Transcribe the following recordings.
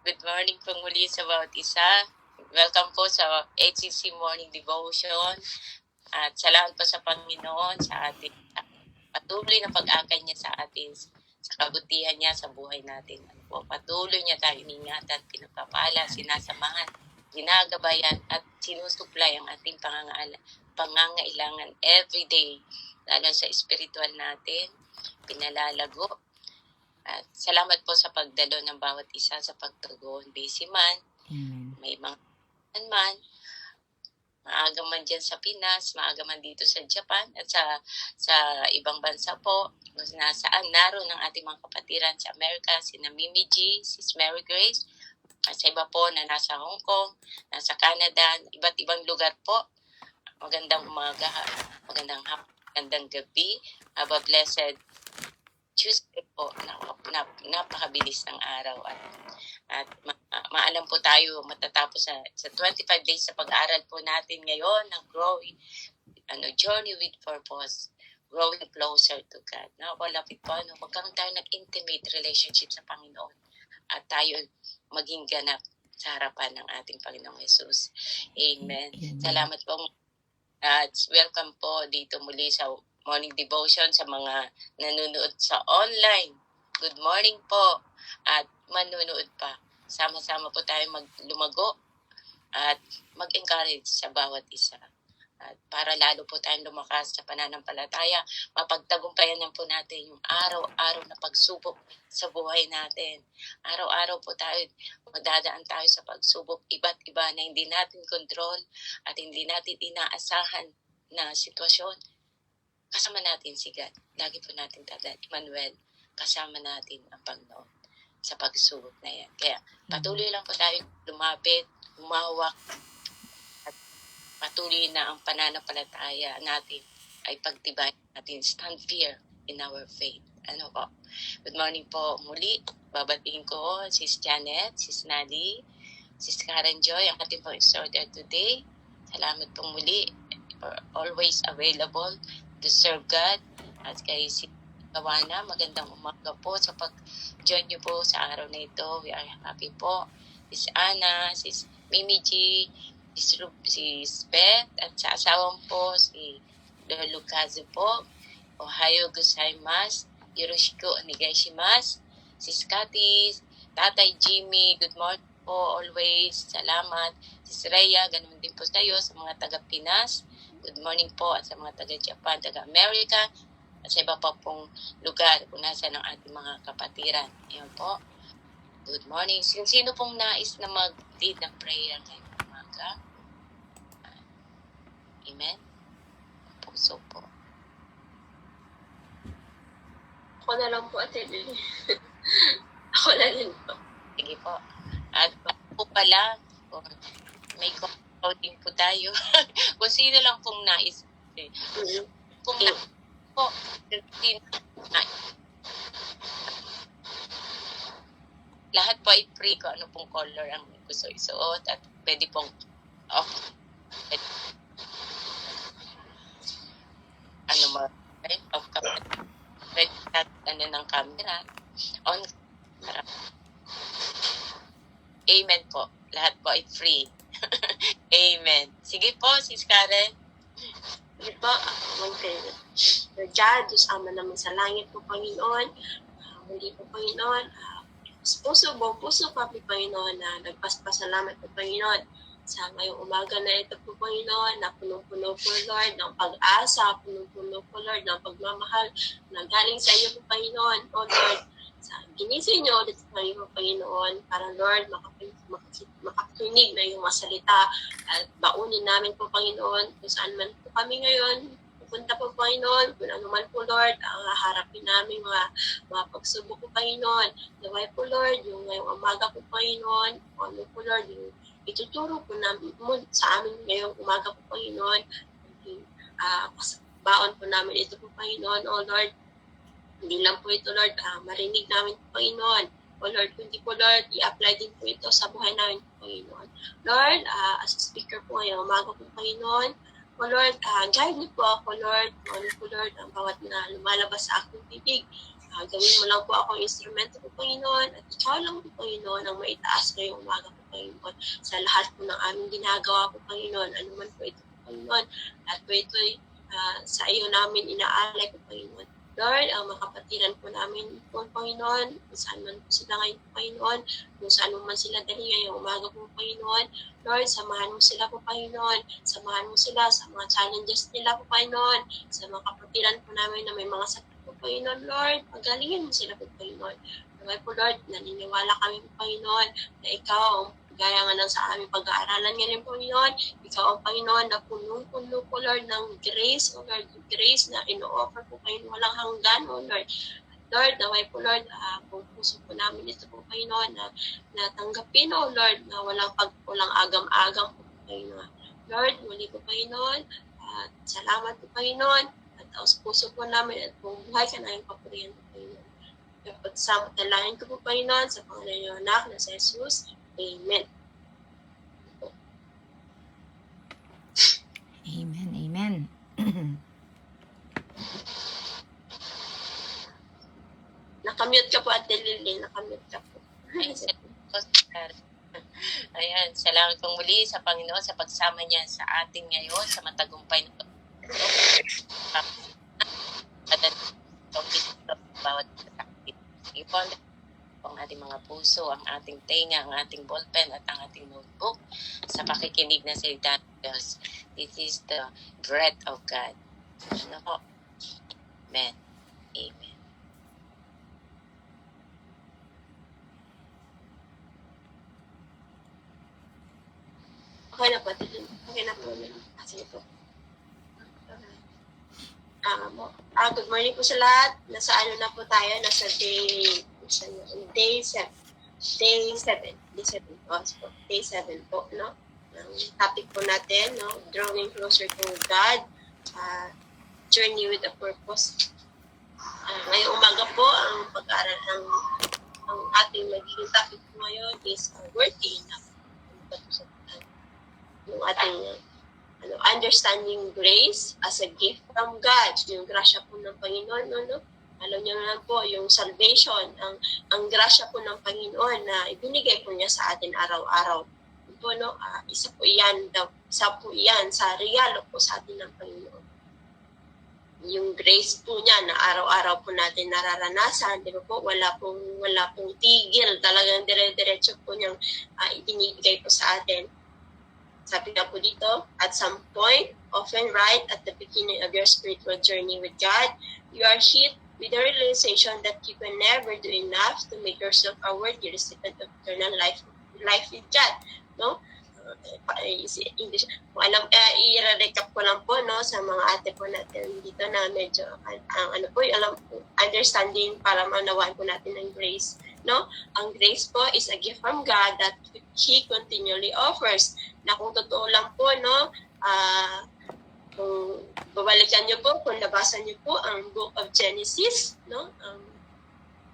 Good morning po muli sa bawat isa. Welcome po sa HCC Morning Devotion. At salamat po sa Panginoon sa ating patuloy na pag-akay niya sa atin, sa kabutihan niya sa buhay natin. Patuloy niya tayo iningatan, pinagpapala, sinasamahan, ginagabayan at sinusuplay ang ating pangangailangan everyday, lalo sa spiritual natin, pinalalago. At salamat po sa pagdalo ng bawat isa sa pagtugon. Busy man, may mga man, maaga man dyan sa Pinas, maaga man dito sa Japan at sa ibang bansa po, kung nasaan naroon ng ating mga kapatiran sa Amerika, si Mimi G, si Mary Grace, at sa iba po na nasa Hong Kong, nasa Canada, iba't ibang lugar po. Magandang umaga, magandang hapon, magandang gabi. Have a blessed Tuesday po. Napakabilis ng araw at maalam po tayo matatapos sa 25 days sa pag-aaral po natin ngayon ng growing journey with purpose, growing closer to God. Nakalapit po, magkaroon tayo ng intimate relationship sa Panginoon at tayo maging ganap sa harapan ng ating Panginoong Jesus. Amen. Salamat po at welcome po dito muli sa Morning Devotion sa mga nanonood sa online. Good morning po at manonood pa. Sama-sama po tayo lumago at mag-encourage sa bawat isa. At para lalo po tayong lumakas sa pananampalataya, mapagtagumpayan po natin yung araw-araw na pagsubok sa buhay natin. Araw-araw po tayo, madadaan tayo sa pagsubok iba't iba na hindi natin control at hindi natin inaasahan na sitwasyon. Kasama natin si God. Lagi po natin tandaan, Emmanuel, kasama natin ang Panginoon sa pagsubok na yan. Kaya patuloy lang po tayo lumapit, humawak, at patuloy na ang pananampalataya natin ay pagtibay natin. Stand firm in our faith. Ano po? Good morning po muli. Babatiin ko Sis Janet, Sis Nadi, Sis Karen Joy, ang ating po exhorter today. Salamat po muli for always available to serve God. At kay si Kawana, magandang umaga po sa pag-join niyo po sa araw na ito. We are happy po. Sis Ana, Sis Mimi G, Sis Beth, at sa asawang po, si Lolo Kazu po. Ohayo gozaimasu, yoroshiku onegaishimasu. Sis Cathy, Tatay Jimmy, good morning po always. Salamat. Sis Rhea, ganun din po tayo sa mga taga-Pinas. Good morning po at sa mga taga-Japan, taga-America, at sa iba pa pong lugar kung nasa ng ating mga kapatiran. Ayan po. Good morning. Sino pong nais na mag-lead ng prayer ngayong umaga? Amen? Puso po. Ako na lang po, Ate Lily. Ako na din po. Sige po. At po pala, may voting po tayo. Kung sino lang pong nais. Kung po, lahat po ay free ko ano pong color ang gusto isuot at pwede pong off. Off camera. Pwede ng camera. On camera. Amen po. Lahat po ay free. Amen. Sige po, Sis Karen. Sige po, Lord God, Diyos Ama naman sa langit po, Panginoon. Muli po, Panginoon. Buong puso kami, Panginoon, na nagpaspasalamat po, Panginoon, sa ngayong umaga na ito po, Panginoon, na punong-puno po, Lord, ng pag-asa, punong-puno po, Lord, ng pagmamahal na galing sa iyo po, Panginoon. O Lord, ginising niyo ulit sa iyo, Panginoon, para, Lord, makakinig na yung masalita at baunin namin po, Panginoon, kung saan man po kami ngayon, pupunta po, Panginoon, kung ano man po, Lord, ang haharapin namin mga pagsubok po, Panginoon. Naway po, Lord, yung ngayong umaga po, Panginoon, kung ano po, Lord, yung ituturo po namin sa amin ngayong umaga po, Panginoon, baon po namin ito po, Panginoon, O Lord, hindi lang po ito, Lord, marinig namin po, Panginoon. O Lord, kundi po, Lord, i-apply din po ito sa buhay namin po, Panginoon. Lord, as a speaker po ngayong umaga po, Panginoon, O Lord, guide niyo po ako, Lord. O ano po, Lord, ang bawat na lumalabas sa aking bibig, Gawin mo lang po akong instrumento po, Panginoon, at ikaw lang po, Panginoon, ang maitaas ngayong umaga po, Panginoon, sa lahat po ng aming ginagawa po, Panginoon, anuman po ito po, Panginoon, at po ito'y sa iyo namin inaalay po, Panginoon. Lord, ang mga kapatiran po namin po, Panginoon, kung saan man po sila ngayon, Panginoon, kung saan man sila dali ngayong umaga po, Panginoon, Lord, samahan mo sila po, Panginoon, samahan mo sila sa mga challenges nila po, Panginoon, sa mga kapatiran po namin na may mga sakit po, Panginoon, Lord, pagalingin mo sila po, Panginoon. Kaya po, Lord, naniniwala kami po, Panginoon, na ikaw ang gaya nga ng sa aming pag-aaralan ngayon, Panginoon, ikaw ang Panginoon na punong-puno po, Lord, ng grace, O Lord, grace na ino-offer po kayo walang hanggan, O Lord. Lord, naway po, Lord, kung puso po namin ito po, Panginoon, na tanggapin, O Lord, na walang pagkulang agam-agam po, Panginoon. Lord, muli po, Panginoon, salamat po, Panginoon, at taos puso po namin at kung buhay ka na yung papurihan po, Panginoon. Pagsamot na langin ko po, Panginoon, sa pangalan ng anak na si Jesus. Amen. Amen, amen. Nakamute ka po, Ate Lily. Nakamute ka po. Ayan, salamat pong muli sa Panginoon sa pagsama niya sa atin ngayon sa matagumpay na bawat ipon ang ating mga puso, ang ating tenga, ang ating ballpen at ang ating notebook sa pakikinig na salita ng Diyos. This is the breath of God. Ano po? Amen. Amen. Okay na po, okay na po. Sige po. Good morning po sa lahat. Nasa ano na po tayo? Nasa day 7. Day 7 po, no? Ang topic po natin, no? Drawing closer to God. Journey with a purpose. Ngayong umaga po, ang pag-aaral ang ating magiging topic po ngayon is worthy enough. Yung ating understanding grace as a gift from God. Yung grasya po ng Panginoon, no? Alam niyo naman po, yung salvation, ang grasya po ng Panginoon na ibinigay po niya sa atin araw-araw. Po, no? Isa po iyan sa regalo po sa atin ng Panginoon. Yung grace po niya na araw-araw po natin nararanasan, di ba po? Wala pong tigil, talagang dire-diretso po niyang ibinigay po sa atin. Sabi nga po dito, at some point, often right at the beginning of your spiritual journey with God, you are hit with the realization that you can never do enough to make yourself a worthy recipient of eternal life with God. No? English. Kung alam, i-recap ko lang po, no, sa mga ate po natin dito na medyo, understanding para maunawaan po natin ng grace. No? Ang grace po is a gift from God that He continually offers. Na kung totoo lang po, no, kung babalikan niyo po, kung nabasa niyo po ang Book of Genesis, no,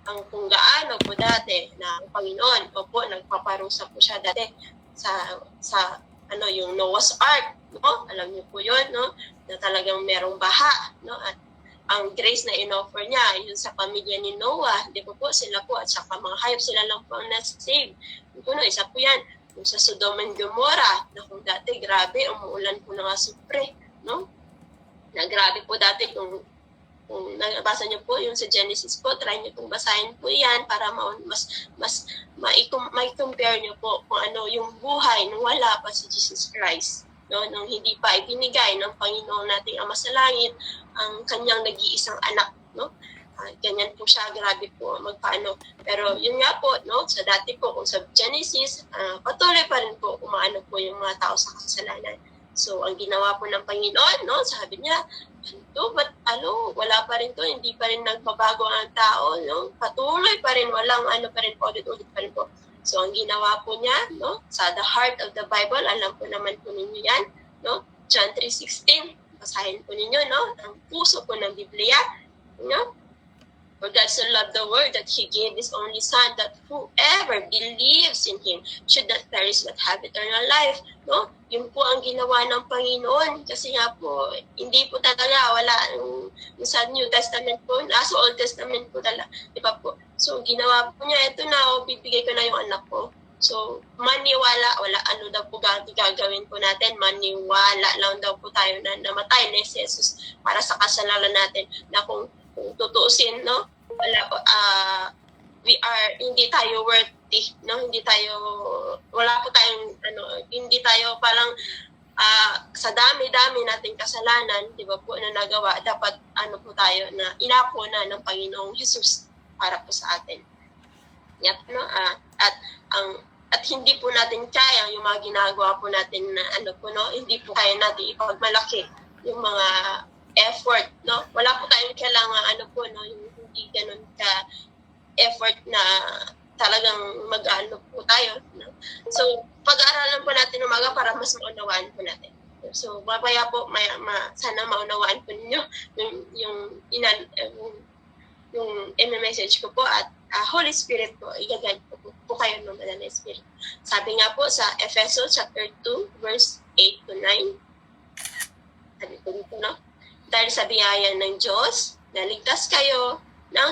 ang kung gaano po dati na ang Panginoon, opo, nagpaparusa po siya dati sa yung Noah's Ark, no? Alam niyo po 'yon, no? Na talagang merong baha, no? At ang grace na inoffer niya yun sa pamilya ni Noah, di po sila po at saka mga hayop sila lang po ang na-save. Isa po yan, yung sa Sodom and Gomorrah, na kung dati grabe, umuulan po na nga supre, no? Na grabe po dati kung nabasa niyo po yung sa Genesis po, try niyo pong basahin po yan para mas ma-compare niyo po kung ano yung buhay nung wala pa si Jesus Christ. No, nung hindi pa ibinigay ng Panginoon nating Ama sa Langit ang kanyang nag-iisang anak, no? Ganyan po siya, grabe po magpaano. Pero yun nga po, no, sa dati po kung sa Genesis, patuloy pa rin po umaano po yung mga tao sa kasalanan. So ang ginawa po ng Panginoon, no, sabi niya, wala pa rin to, hindi pa rin nagbabago ang tao, no? Patuloy pa rin, walang pa rin, ulit-ulit pa rin po. So, ang ginawa po niya, no, sa the heart of the Bible, alam po naman po ninyo yan, no, John 3:16, basahin po ninyo, no, ang puso po ng Biblia, no, for God so loved the world that He gave His only Son, that whoever believes in him should not perish but have eternal life. No? Yun po ang ginawa ng Panginoon. Kasi nga po, hindi po talaga, wala, sa New Testament po, nasa Old Testament po talaga, di ba po? So, ginawa po niya, ito na, bibigay ko na yung anak ko. So, maniwala, wala, ano daw po gagawin po natin, maniwala lang daw po tayo na namatay na si Jesus para sa kasalanan natin, na kung tutuusin, no? Wala, hindi tayo worthy, no? Hindi tayo, wala po tayong, hindi tayo parang, sa dami-dami nating kasalanan, di ba po, na nagawa, dapat, po tayo, na inako na ng Panginoong Jesus para po sa atin. Yep, no? At hindi po natin kaya yung mga ginagawa po natin na, hindi po kaya natin ipagmalaki yung mga effort, no? Wala po tayong kailangan, yung hindi ganun ka effort na talagang mag-ano po tayo. No? So, pag-aaralan po natin umaga para mas maunawaan po natin. So, mapaya po, sana maunawaan po ninyo yung message ko po at Holy Spirit po, igagad po kayo ng Banal na Spirit. Sabi nga po sa Efesos chapter 2, verse 8 to 9, sabi po dito, no? Dahil sa biyaya ng Diyos, naligtas kayo nang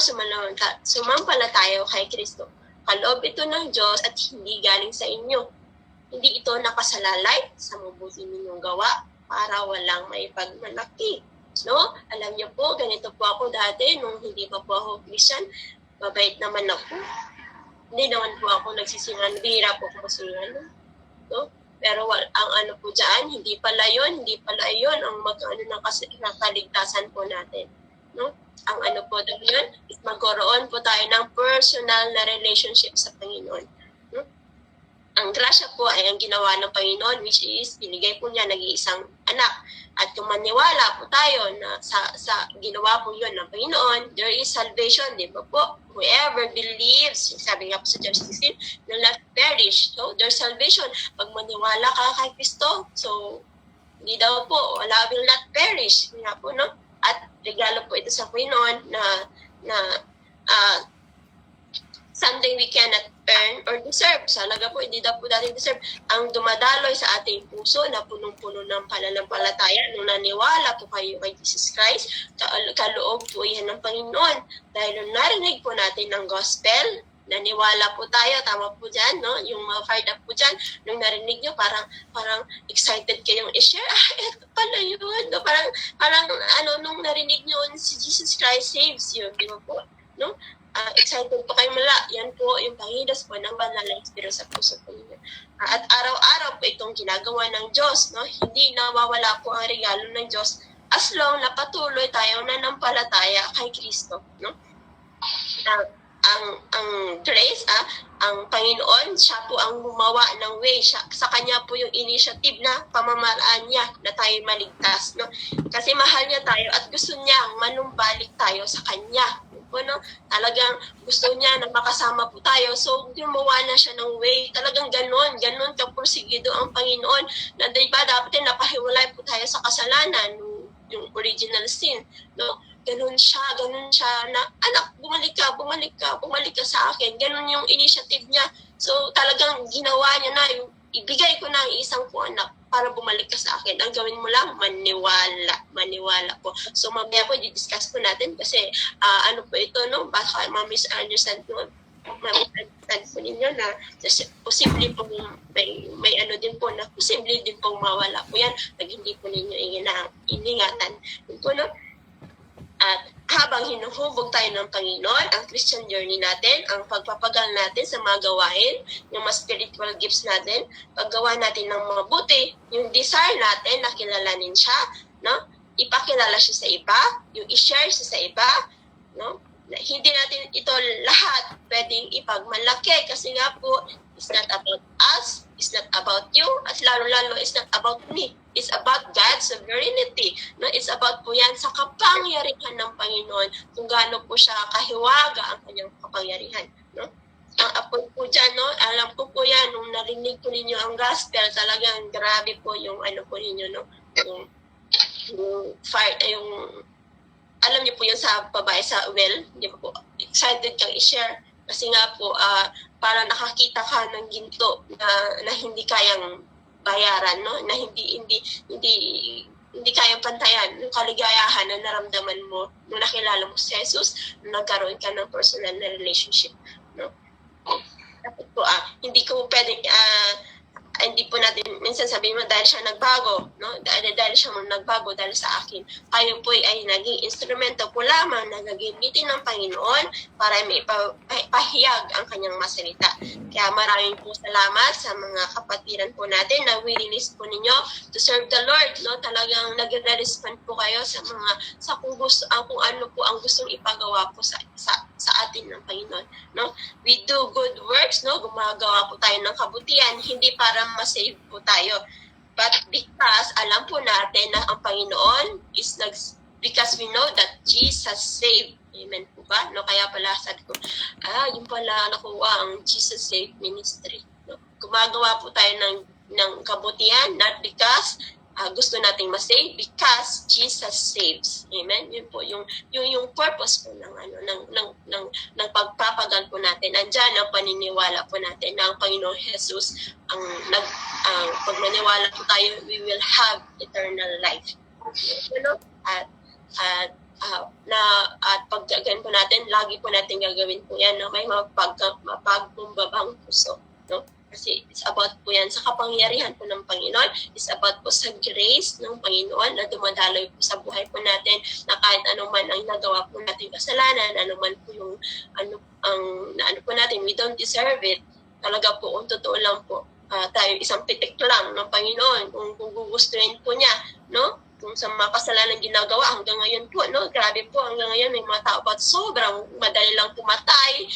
sumampalataya kay Kristo. Kaloob ito ng Diyos at hindi galing sa inyo. Hindi ito nakasalalay sa mabuti ninyong gawa para walang may pagmalaki. No? Alam niyo po, ganito po ako dati nung hindi pa po ako Christian. Mabait naman ako. Hindi naman po ako nagsisingan. Bihira po ako masingan. No? Pero ang po dyan, hindi pala yun ang ng kaligtasan po natin. No? Ang po daw yun, is magkaroon po tayo ng personal na relationship sa Panginoon. No? Ang grasya po ay ang ginawa ng Panginoon, which is binigay po niya nag-iisang anak. At kung maniwala po tayo na sa ginawa po yun ng Panginoon, there is salvation, di ba po? Whoever believes, sabi nga po sa John 16, will not perish. So, there's salvation. Pag maniwala ka kay Kristo, so, hindi daw po, wala will not perish. Nga po, no? At regalo po ito sa Panginoon na something we cannot earn or deserve. Salaga po, hindi daw po natin deserve. Ang dumadaloy sa ating puso na punong-puno ng pananampalataya nung naniwala po kayo kay Jesus Christ, kaloob po yan ng Panginoon. Dahil nung narinig po natin ng gospel, naniwala po tayo, tama po dyan, no? Yung mga fired up po dyan, nung narinig nyo, parang excited kayong i-share, eto pala yun, no? Parang, nung narinig nyo si Jesus Christ saves you, di ba po, no? Excited po kayo mula, yan po yung pangidas po ng banal na Espiritu sa puso po ninyo. At araw-araw po itong ginagawa ng Diyos, no? Hindi nawawala po ang regalo ng Diyos as long na patuloy tayo nanampalataya kay Kristo, no? Ang grace, ang Panginoon, siya po ang gumawa ng way. Sa kanya po yung initiative na pamamaraan niya na tayo maligtas. No? Kasi mahal niya tayo at gusto niya manumbalik tayo sa kanya. No? Talagang gusto niya na makasama po tayo. So, gumawa na siya ng way. Talagang ganon kaporsigido ang Panginoon. Na diba, dapat napahiwalay po tayo sa kasalanan, yung original sin. No? Ganun siya na, anak, bumalik ka sa akin. Ganun yung initiative niya. So, talagang ginawa niya na, ibigay ko na ang isang ko anak para bumalik ka sa akin. Ang gawin mo lang, maniwala po. So, mamaya po, i-discuss po natin kasi, po ito, no? Baka ma-misunderstand po ninyo na posible po may din po na posible din pong mawala po yan pag hindi po ninyo iningatan. Yun po, no? At habang hinuhubog tayo ng Panginoon, ang Christian journey natin, ang pagpapagal natin sa mga gawain, yung mga spiritual gifts natin, paggawa natin ng mabuti, yung desire natin na kilalanin siya, no? Ipakilala siya sa iba, yung i-share siya sa iba, no? Hindi natin ito lahat pwedeng ipagmalaki kasi nga po, it's not about us, it's not about you, at lalo-lalo it's not about me. It's about God's sovereignty. No? It's about po yan sa kapangyarihan ng Panginoon kung gaano po siya kahiwaga ang kanyang kapangyarihan. No? Ang apoy po dyan, no? Alam ko po yan, nung narinig po ninyo ang gospel, talagang grabe po yung po ninyo, no? Yung fire, alam niyo po yung sa babae sa well, di ba po, excited kang i-share. Kasi nga po, para nakakita ka ng ginto na hindi kayang bayaran, no? Na hindi kayang pantayan yung kaligayahan na naramdaman mo nung nakilala mo si Jesus, nung nagkaroon ka ng personal na relationship, no? Dapat po, hindi ko pwedeng, hindi po natin, minsan sabihin mo, dahil siya nagbago, no? Dahil siya nagbago dahil sa akin. Tayo po ay naging instrumento po lamang na gagamitin ng Panginoon para may pahiyag ang kanyang masalita. Kaya maraming po salamat sa mga kapatiran po natin na willingness po ninyo to serve the Lord, no? Talagang nagre-respond po kayo sa kung ano po ang gustong ipagawa po sa atin ng Panginoon, no? We do good works, no? Gumagawa po tayo ng kabutihan, hindi para ma-save po tayo. But because alam po natin na ang Panginoon because we know that Jesus saved. Amen po ba? No, kaya pala sabi ko, yung pala nakuha ang Jesus Saved Ministry. No? Gumagawa po tayo ng kabutihan, not because gusto nating ma-save, because Jesus saves. Amen. Yun po yung purpose po ng pagpapagal po natin. Andiyan ang paniniwala po natin na ang Panginoong Jesus pag maniwala po tayo, we will have eternal life. At pag gagawin po natin, lagi po natin gagawin po yan, no? May mapagbumbabang puso, no? Kasi it's about po yan sa kapangyarihan po ng Panginoon. It's about po sa grace ng Panginoon na dumadaloy po sa buhay po natin, na kahit anuman ang nagawa po natin kasalanan, anuman po yung ano po natin, we don't deserve it. Talaga po, kung totoo lang po, tayo isang pitik lang ng Panginoon kung gugustuhin po niya, no? Kung sa mga kasalanan ginagawa hanggang ngayon po, no? Grabe po, hanggang ngayon may mga tao ba sobrang madali lang pumatay.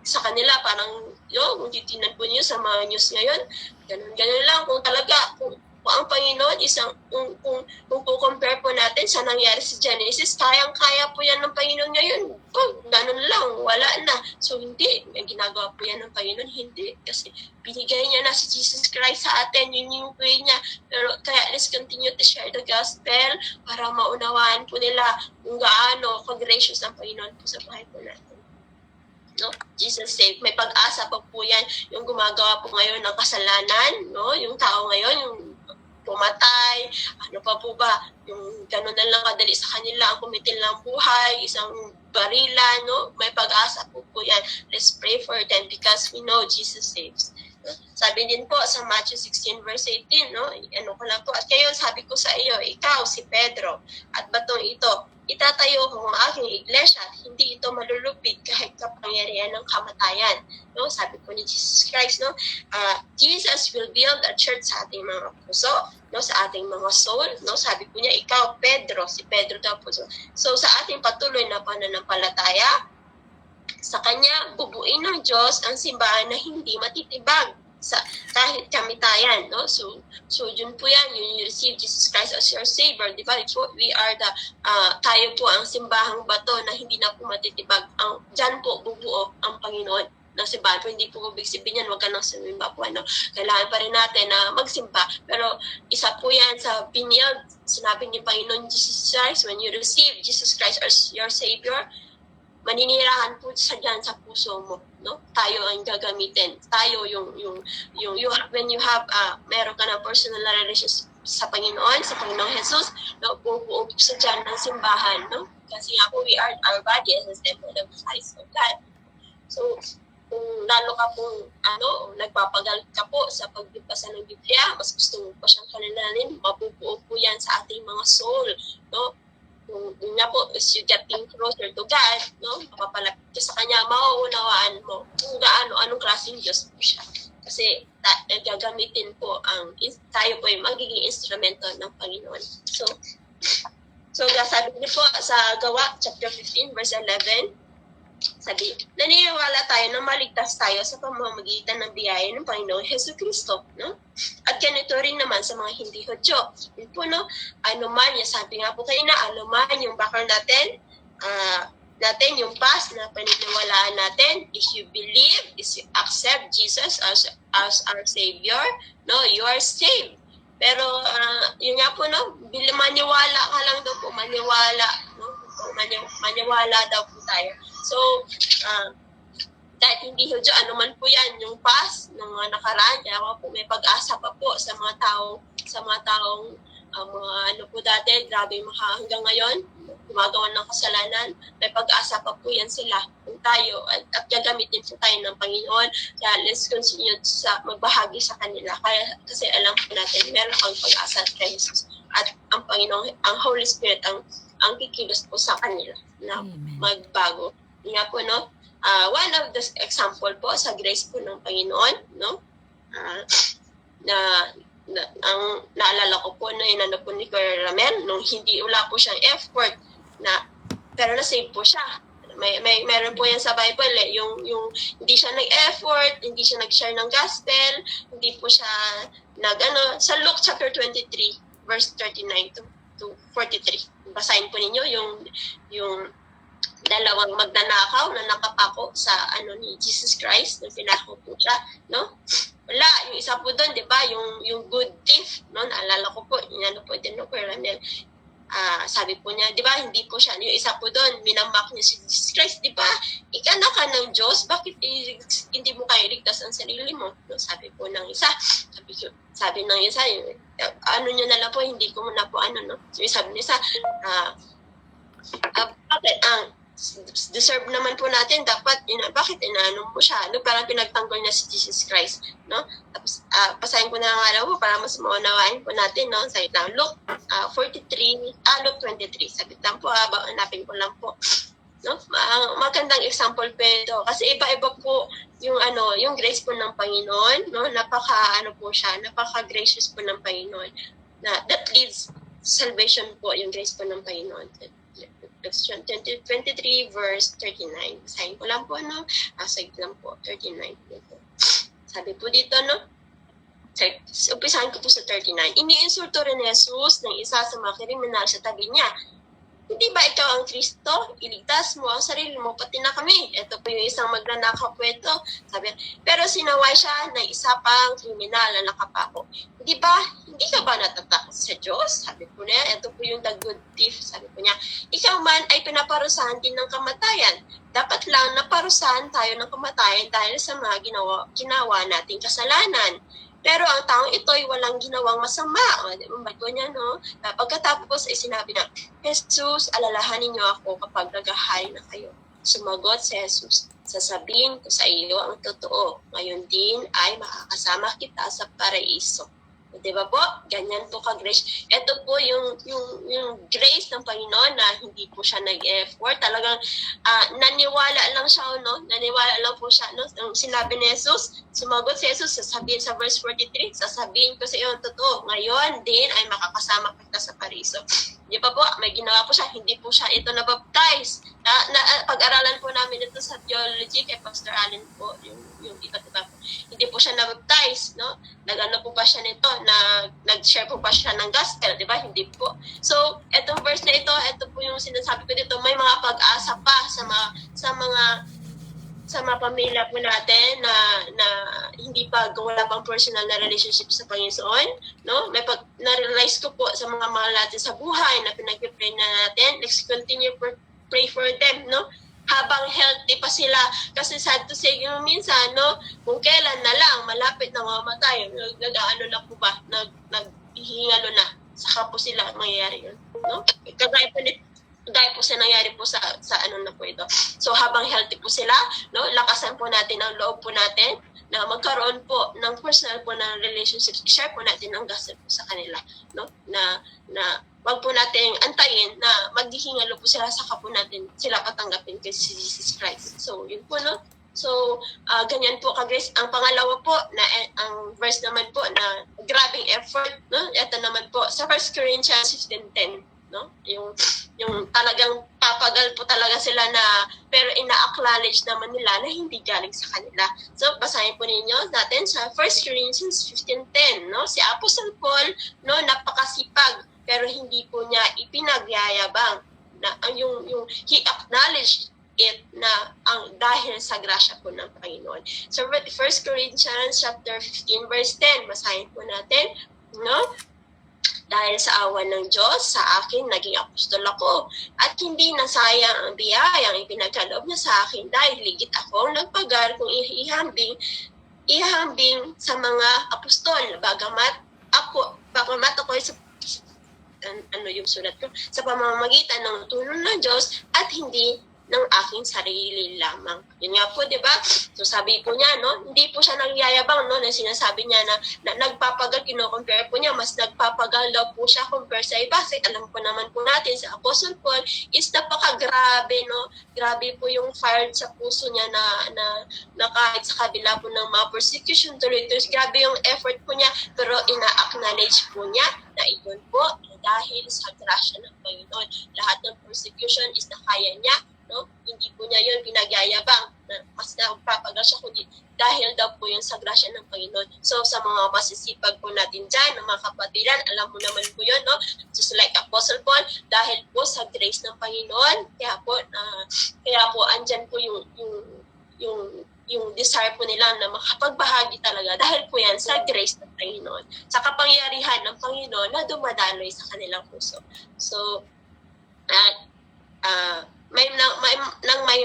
Sa kanila, parang, kung titinan po niyo sa mga news ngayon, ganun lang. Kung talaga, kung ang Panginoon, kung compare po natin sa nangyari sa Genesis, kayang-kaya po yan ng Panginoon ngayon. Ganun lang, wala na. So, hindi. Ginagawa po yan ng Panginoon, hindi. Kasi binigay niya na si Jesus Christ sa atin, yun yung way niya. Pero kaya let's continue to share the gospel para maunawaan po nila kung gaano ka-gracious ang Panginoon po sa buhay po natin. No? Jesus saved. May pag-asa pa po yan yung gumagawa po ngayon ng kasalanan, no? Yung tao ngayon, yung pumatay, ano pa po ba, yung gano'n na lang kadali sa kanila ang kumitil ng buhay, isang barila, no? May pag-asa po yan. Let's pray for them because we know Jesus saves. No? Sabi din po sa Matthew 16 verse 18, no? Ano ko lang po, at kayo sabi ko sa iyo, ikaw si Pedro, at batong ito, itatayo ko ang aking iglesia at hindi ito malulupig kahit kapangyarihan ng kamatayan. No? Sabi po ni Jesus Christ, no? Jesus will build a church sa ating mga puso, no? Sa ating mga soul. No? Sabi po niya, ikaw, Pedro, si Pedro daw po. So sa ating patuloy na pananampalataya, sa Kanya, bubuin ng Diyos ang simbahan na hindi matitibag kahit kamitayan, no? So yun po yan, you receive Jesus Christ as your Savior, di ba? We are tayo po ang simbahang bato na hindi na po matitibag. Diyan po bubuo ang Panginoon ng simbahan. Pero hindi po ibig sabihin yan, huwag ka nang simba po, ano? Kailangan pa rin natin na magsimba. Pero isa po yan sa binyag, sinabi ni Panginoon Jesus Christ, when you receive Jesus Christ as your Savior, maninirahan po sa dyan sa puso mo, no? Tayo ang gagamitin. Tayo when you have meron ka ng personal relationship sa Panginoong Jesus, no? Bubuo po sa dyan ng simbahan, no? Kasi nga po, we are our body as a temple of Christ of God. So, kung lalo ka pong nagpapagal ka po sa pagbibasa ng Biblia, mas gusto mo pa siyang kalalanin, mabubuo po yan sa ating mga soul, no? Yun nga po, as you getting closer to God, no? Mapapalapit ka sa Kanya, mauunawaan mo kung anong klaseng Diyos po siya. Kasi gagamitin po tayo po yung magiging instrumento ng Panginoon. So sabi niyo po sa Gawa, chapter 15, verse 11, sabi, naniniwala tayo na maligtas tayo sa pamamagitan ng biyaya ng Panginoong Hesus Kristo, no? At ganito rin naman sa mga hindi Hudyo. Yun po, no? Anuman, sabi nga po kayo na, anuman yung background natin, yung past na paniniwalaan natin, if you believe, if you accept Jesus as our Savior, no, you are saved. Pero, yun nga po, no? Maniwala ka lang daw po, maniwala, no? Maniwala daw po tayo. So, kahit hindi Hudyo, ano man po yan, yung past, ng mga nakaraan, kaya po may pag-asa pa po sa mga taong mga ano po dati, grabe hanggang ngayon, gumagawa ng kasalanan, may pag-asa pa po yan sila kung tayo, at gagamitin po tayo ng Panginoon, kaya let's continue sa magbahagi sa kanila, kasi alam po natin, meron pang pag-asa kay Jesus, at ang Panginoon, ang Holy Spirit, ang kikilos po sa kanila, na magbago. Nga po, no? One of the example po sa grace po ng Panginoon, no? Ang naalala ko po na inano po ni Kuya Ramel, nung wala po siyang effort, pero na-save po siya. Meron po yan sa Bible, yung hindi siya nag-effort, hindi siya nag-share ng gospel, hindi po siya sa Luke chapter 23, verse 39 to 43. Basahin po ninyo yung dalawang magnanakaw na nakapako sa ni Jesus Christ nung pinako po siya, no? Wala, yung isa po doon, 'di ba? Yung good thief, no? Naalala ko po, inano po din no, Kuya Ramel. Sabi po niya, 'di ba, hindi po siya, yung isa po doon, minamak niya si Jesus Christ, 'di ba? Ikana ka ng Diyos, bakit hindi mo kaya iligtas ang sarili mo? No? Sabi po ng isa, sabi ng isa, ano niya na lang po, hindi ko muna po no? So, sabi niya isa, bakit deserve naman po natin, dapat bakit inaano mo siya, no? Parang pinagtanggol niya si Jesus Christ, no? Tapos pasahin ko na nga po para mas maunawain po natin, no? Sa Luke 43, Luke 23, sabit lang po, hanapin ko lang po, no? Magandang example po ito kasi iba-iba po yung grace po ng Panginoon, no? Napaka gracious po ng Panginoon, na that leads salvation po, yung grace po ng Panginoon. Luke 23 verse 39. Basahin ko lang po, no? Aside lang po, 39. Sabi po dito, no? Umpisahan ko po sa 39. Iniinsulto rin ni Jesus ng isa sa mga kriminal sa tabi niya. Hindi ba ikaw ang Kristo? Iligtas mo ang sarili mo, pati na kami. Ito po yung isang magnanakaw po ito. Sabi, pero sinaway siya ng isa pang kriminal na nakapako. Hindi ka ba natatakot sa Diyos? Sabi po niya, ito po yung the good thief. Sabi po niya, ikaw man ay pinaparusahan din ng kamatayan. Dapat lang naparusahan tayo ng kamatayan dahil sa mga ginawa nating kasalanan. Pero ang taong ito ay walang ginawang masama. Bago niya, no? Pagkatapos ay sinabi na, Jesus, alalahanin niyo ako kapag naghahay na kayo. Sumagot si Jesus, sasabihin ko sa iyo ang totoo. Ngayon din ay makakasama kita sa paraiso. Diba po? Ganyan po ka-grace. Ito po yung grace ng Panginoon na hindi po siya nag-effort. Talagang naniwala lang siya, no? Naniwala lang po siya, no? Ang sinabi ni Jesus, sumagot si Jesus, sasabihin sa verse 43, sasabihin ko sa iyo ang totoo. Ngayon din ay makakasama kita sa paraiso. Di ba po? May ginawa po siya. Hindi po siya ito na-baptize. Pag-aralan po namin ito sa theology kay Pastor Allen po, yung iba po. Hindi po siya na-baptize, no? Nag-ano po pa siya nito, nag-share po pa siya ng gospel, di ba? Hindi po. So, etong verse na ito po yung sinasabi ko dito, may mga pag-asa pa sa mga pamilya po natin na hindi pa wala pang personal na relationship sa Panginoon, no? Na-realize ko po sa mga mahal natin sa buhay na pinag-pray na natin, let's continue pray for them, no? Habang healthy pa sila, kasi sad to say, yung minsan, no, kung kailan na lang malapit na mamatay, nag-ano na po ba, naghihingalo na, saka po sila mangyayari yun, no? Kagaya po sa nangyari po sa ano na po ito. So habang healthy po sila, no, lakasan po natin ang loob po natin na magkaroon po ng personal po na relationships, share po natin ang gospel po sa kanila, no, na wag po natin antayin na maghihingalo po sila, saka po natin sila patanggapin kay Jesus Christ. So yun po, no. So ganyan po ka-grace. Ang pangalawa po na ang verse naman po na grabing effort, no, ito naman po sa 1 Corinthians 15:10, no, yung talagang papagal po talaga sila na, pero ina-acknowledge naman nila na hindi galing sa kanila. So basahin po ninyo natin sa 1 Corinthians 15:10, no, si Apostle Paul, no, napakasipag, pero hindi po niya ipinagyayabang na yung he acknowledged it na ang dahil sa grasya po ng Panginoon. So 1 Corinthians chapter 15 verse 10, basahin po natin, no? Dahil sa awa ng Diyos, sa akin, naging apostol ako. At hindi nasayang ang biyayang ipinagkaloob niya sa akin dahil ligit akong nagpagal kung ihambing sa mga apostol. Bagamat ako ay ano yung sulat ko, sa pamamagitan ng tulong ng Diyos at hindi ng aking sarili lamang. Yun nga po, di ba? So sabi po niya, no, hindi po siya nagyayabang, no, na sinasabi niya na nagpapagal, kino-compare po niya, mas nagpapagal daw po siya compare sa iba. Kasi alam po naman po natin, sa Apostle Paul is napakagrabe, no? Grabe po yung fire sa puso niya na kahit sa kabila po ng mga persecution, tuloy-tuloy, grabe yung effort po niya, pero ina-acknowledge po niya na iyon po dahil sa grasya ng Panginoon. Lahat ng persecution is nakaya niya, no? Hindi po niya yun pinagyayabang na mas nagpapagal siya, kundi dahil daw po yun sa grasya ng Panginoon. So sa mga masisipag po natin dyan, ng mga kapatiran, alam mo naman po yun, no? Just like Apostle Paul, dahil po sa grace ng Panginoon, kaya po andyan po yung desire po nila na makapagbahagi talaga dahil po yan sa grace ng Panginoon, sa kapangyarihan ng Panginoon na dumadaloy sa kanilang puso. So, may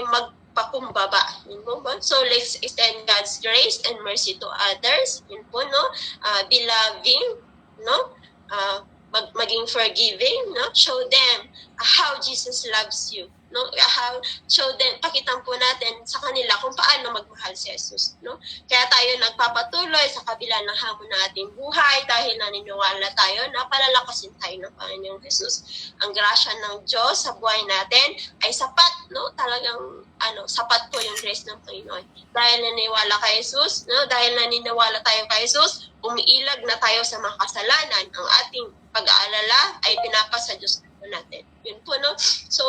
magpakumbaba. Yun po ba? So, let's extend God's grace and mercy to others. Yun po, no? Be loving, no? Maging forgiving, no? Show them how Jesus loves you, no? Show them, pakitan po natin sa kanila kung paano magmahal si Jesus, no? Kaya tayo nagpapatuloy sa kabila ng hamon ng ating buhay dahil naniniwala tayo na palalakasin tayo ng Panginoong Jesus. Ang grasya ng Diyos sa buhay natin ay sapat, no? Talagang sapat po yung grace ng Panginoon. Dahil naniniwala kay Jesus, no? Dahil naniniwala tayo kay Jesus, umiilag na tayo sa mga kasalanan. Ang ating pag-aalala ay pinapasa Diyos natin. Yun po, no? So,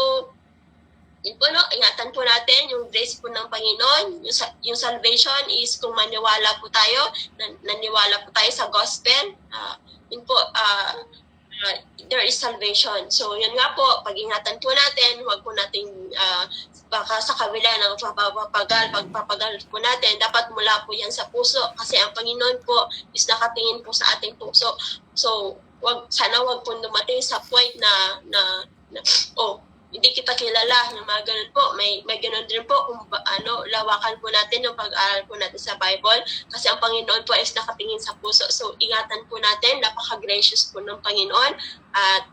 yun po, no? Ingatan po natin yung grace po ng Panginoon. Yung salvation is kung naniwala po tayo sa gospel. Yun po, there is salvation. So, yun nga po, pag-ingatan po natin, huwag po natin baka sa kabila ng pagpapagal po natin, dapat mula po yan sa puso. Kasi ang Panginoon po is nakatingin po sa ating puso. So, sana wag po dumating sa point na hindi kita kilala, yung mga ganun po. May ganun din po kung lawakan po natin yung pag-aaral po natin sa Bible kasi ang Panginoon po is nakatingin sa puso. So ingatan po natin, napaka-gracious po ng Panginoon at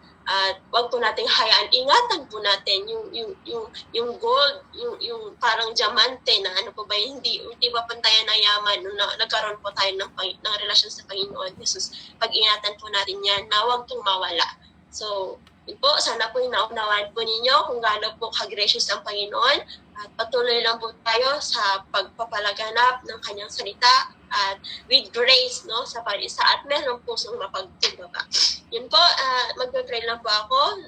wag po nating hayaan, ingatan po natin yung gold, yung parang diamante na po ba, hindi ba pantayan na yaman nung nagkaroon po tayo ng relasyon sa Panginoon Jesus. Pag-ingatan po natin yan na wag pong mawala. So, yun po, sana po naunawaan po ninyo kung gaano po ka-gracious ang Panginoon at patuloy lang po tayo sa pagpapalaganap ng kanyang salita at with grace, no, sa parisa at merong pusong mapagkumbaba. Yun po, magpe-pray lang po ako.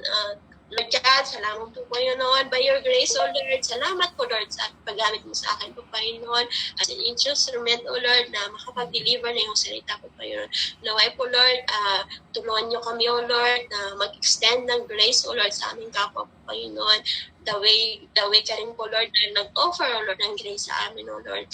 Lord God, salamat po Panginoon. By your grace, O Lord, salamat po Lord sa paggamit mo sa akin po Panginoon as an instrument, O Lord, na makapag-deliver na yung salita po Panginoon. Naway po Lord, tulungan niyo kami O Lord na mag-extend ng grace O Lord sa aming kapwa po Panginoon. The way ka rin po Lord na nag-offer O Lord ng grace sa amin O Lord.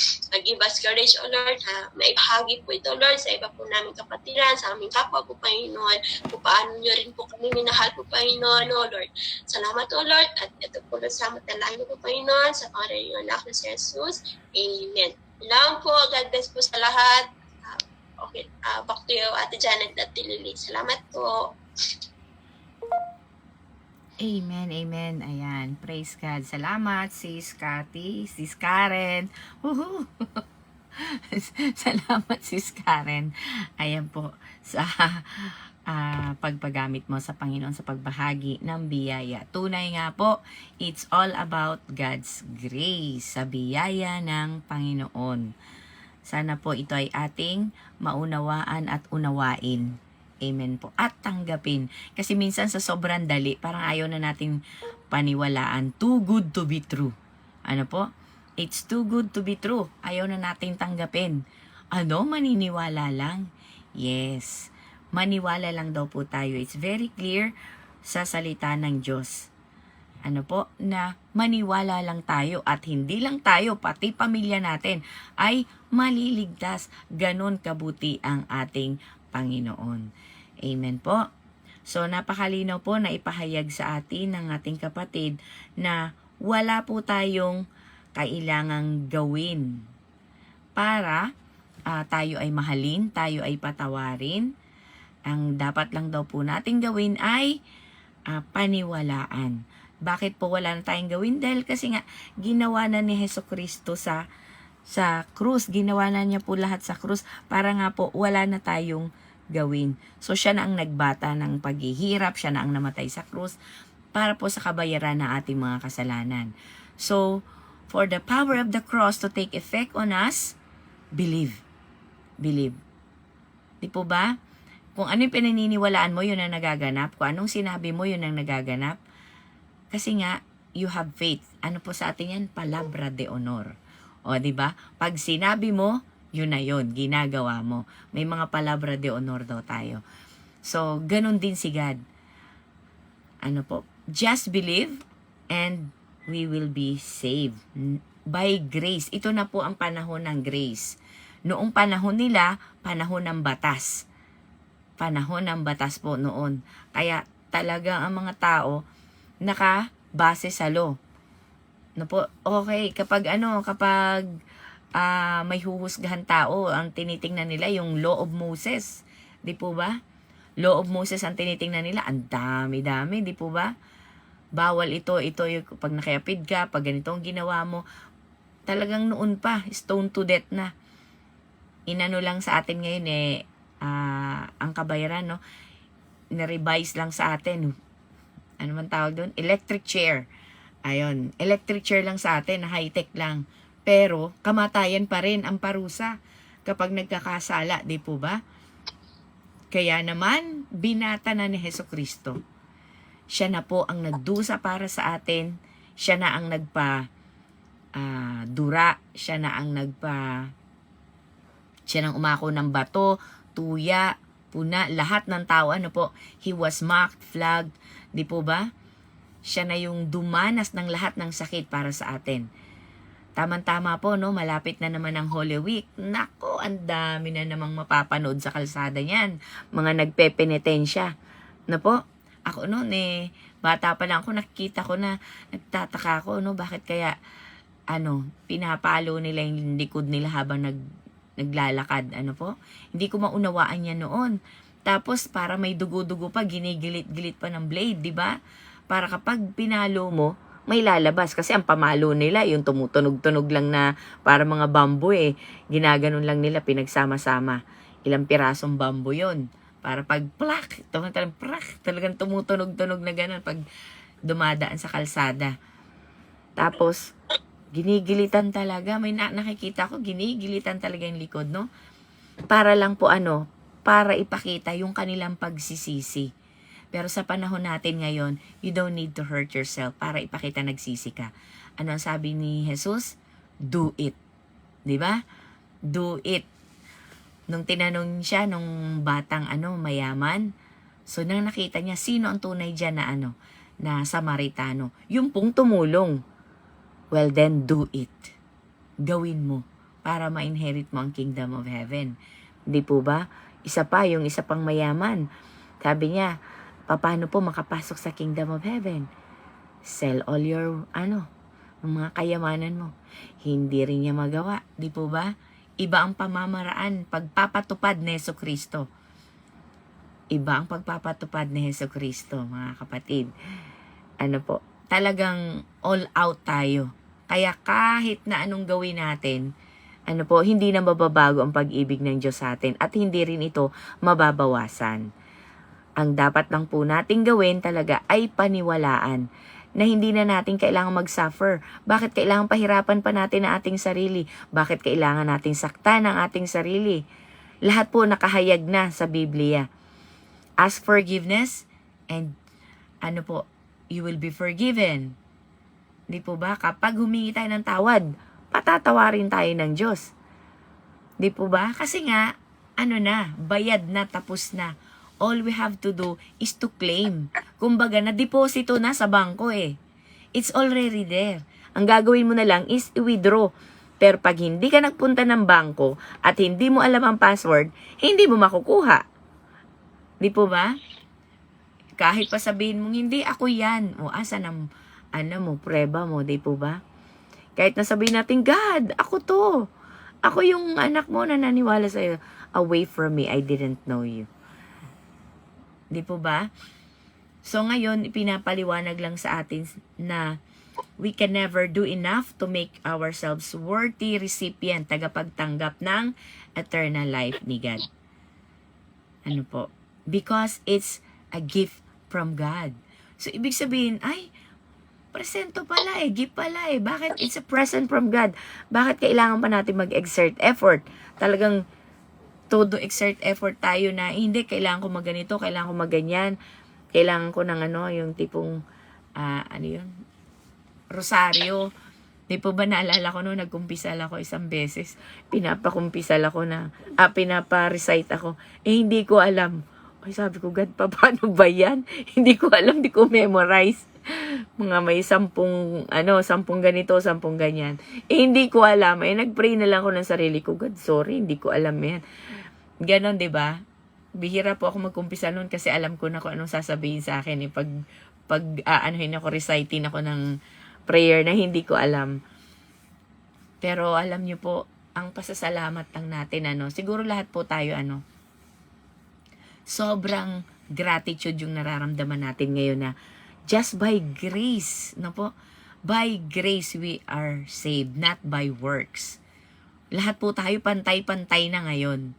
Give us courage O Lord na maibahagi po ito Lord sa iba po namin kapatiran, sa aming kapwa po Panginoon, kung paano nyo rin po kami minahal po Panginoon O Lord. Salamat O Lord at ito po Lord sa matalangin po Panginoon sa pangalan ng anak ni Jesus. Amen. Lang po, God bless po sa lahat. Okay, back to you Ate Janet at Lily. Salamat po. Amen, amen. Ayan, praise God. Salamat, Sis Cathy, Sis Karen. Woohoo! Salamat, Sis Karen. Ayan po, sa pagpagamit mo sa Panginoon sa pagbahagi ng biyaya. Tunay nga po, it's all about God's grace, sa biyaya ng Panginoon. Sana po ito ay ating maunawaan at unawain. Amen po. At tanggapin. Kasi minsan sa sobrang dali, parang ayaw na nating paniwalaan. Too good to be true. Ano po? It's too good to be true. Ayaw na nating tanggapin. Maniniwala lang? Yes. Maniwala lang daw po tayo. It's very clear sa salita ng Diyos. Na maniwala lang tayo at hindi lang tayo, pati pamilya natin ay maliligtas. Ganon kabuti ang ating Panginoon. Amen po. So, napakalinaw po na ipahayag sa atin ng ating kapatid na wala po tayong kailangang gawin para tayo ay mahalin, tayo ay patawarin. Ang dapat lang daw po natin gawin ay paniwalaan. Bakit po wala na tayong gawin? Dahil kasi nga, ginawa na ni Hesukristo sa krus. Ginawa na niya po lahat sa krus para nga po wala na tayong gawin. So, siya na ang nagbata ng paghihirap, siya na ang namatay sa krus para po sa kabayaran ng ating mga kasalanan. So, for the power of the cross to take effect on us, believe. Believe. Di po ba? Kung ano yung pinaniniwalaan mo, yun ang nagaganap. Kung anong sinabi mo, yun ang nagaganap. Kasi nga, you have faith. Ano po sa atin yan? Palabra de honor. O, di ba? Pag sinabi mo, yun na yun. Ginagawa mo. May mga palabra de honor daw tayo. So, ganun din si God. Ano po? Just believe and we will be saved. By grace. Ito na po ang panahon ng grace. Noong panahon nila, panahon ng batas. Panahon ng batas po noon. Kaya talaga ang mga tao nakabase sa law. No po, okay, kapag may huhusgahan tao, ang tinitingnan nila yung law of Moses. Di po ba? Law of Moses ang tinitingnan nila, ang dami-dami, di po ba? Bawal ito yung pag nakayapid ka, pag ganito ang ginawa mo, talagang noon pa, stone to death na. Inano lang sa atin ngayon ang kabayaran, no? Na-revise lang sa atin. Ano man tawag doon? Electric chair. Ayun, electric chair lang sa atin, high-tech lang. Pero, kamatayan pa rin ang parusa kapag nagkakasala, di po ba? Kaya naman, binata na ni Hesukristo. Siya na po ang nagdusa para sa atin. Siya na ang dura. Siya na ang siya nang umako ng bato, tuya, puna, lahat ng tao, he was mocked, flogged, di po ba? Siya na yung dumanas ng lahat ng sakit para sa atin. Tamang-tama po, no? Malapit na naman ang Holy Week. Nako, ang dami na namang mapapanood sa kalsada niyan. Mga nagpepenitensya. Po? Ako bata pa lang ako, nakikita ko na, nagtataka ako, bakit kaya, pinapalo nila yung likod nila habang naglalakad, po? Hindi ko maunawaan yan noon. Tapos, para may dugo-dugo pa, ginigilit-gilit pa ng blade, di ba? Para kapag pinalo mo, may lalabas. Kasi ang pamalo nila, yung tumutunog-tunog lang na para mga bamboo ginaganon lang nila, pinagsama-sama. Ilang pirasong bamboo yon para pag plak, talagang tumutunog-tunog na gano'n pag dumadaan sa kalsada. Tapos, ginigilitan talaga. May nakikita ko, ginigilitan talaga yung likod, no? Para lang po para ipakita yung kanilang pagsisisi. Pero sa panahon natin ngayon, you don't need to hurt yourself para ipakita nagsisi ka. Ano ang sabi ni Jesus? Do it. Di ba? Do it. Nung tinanong siya, nung batang mayaman, so nang nakita niya, sino ang tunay dyan na Samaritano? Yung pong tumulong. Well then, do it. Gawin mo para ma-inherit mo ang kingdom of heaven. Di po ba? Isa pang mayaman. Sabi niya, paano po makapasok sa kingdom of heaven? Sell all your, mga kayamanan mo. Hindi rin niya magawa. Di po ba? Iba ang pamamaraan, pagpapatupad ni Hesukristo. Iba ang pagpapatupad ni Hesukristo, mga kapatid. Talagang all out tayo. Kaya kahit na anong gawin natin, hindi na mababago ang pag-ibig ng Diyos sa atin at hindi rin ito mababawasan. Ang dapat lang po nating gawin talaga ay paniwalaan na hindi na natin kailangan mag-suffer. Bakit kailangan pahirapan pa natin ang ating sarili? Bakit kailangan nating saktan ang ating sarili? Lahat po nakahayag na sa Biblia. Ask forgiveness and you will be forgiven. Di po ba? Kapag humingi tayo ng tawad, patatawarin tayo ng Diyos. Di po ba? Kasi nga, bayad na, tapos na. All we have to do is to claim. Kumbaga, na-deposito na sa bangko It's already there. Ang gagawin mo na lang is i-withdraw. Pero pag hindi ka nagpunta ng bangko at hindi mo alam ang password, hindi mo makukuha. Di po ba? Kahit pa sabihin mong, hindi, ako yan. O, asan ang, preba mo, di po ba? Kahit na sabihin natin, God, ako to. Ako yung anak mo na naniwala sa'yo. Away from me, I didn't know you. Di po ba? So ngayon, pinapaliwanag lang sa atin na we can never do enough to make ourselves worthy recipient, tagapagtanggap ng eternal life ni God. Ano po? Because it's a gift from God. So, ibig sabihin, ay, presento pala gift pala Bakit it's a present from God? Bakit kailangan pa natin mag-exert effort? Talagang todo exert effort tayo na, hindi, kailangan ko magganito, kailangan ko magganyan, kailangan ko ng yung tipong, rosaryo. Di po ba naalala ko noong nagkumpisal ako isang beses, pinapakumpisal ako na, pinapa-recite ako, hindi ko alam. Ay, sabi ko, God, paano ba yan? Hindi ko alam, di ko memorize. Mga may 10 ganito, 10 ganyan. Hindi ko alam. Nag-pray na lang ako ng sarili ko, God, sorry, hindi ko alam yan. Ganon, di ba? Bihira po ako magkumpisal noon kasi alam ko na kung anong sasabihin sa akin. Reciting ako ng prayer na hindi ko alam. Pero alam niyo po, ang pasasalamat lang natin, siguro lahat po tayo, sobrang gratitude yung nararamdaman natin ngayon na just by grace, by grace we are saved, not by works. Lahat po tayo pantay-pantay na ngayon.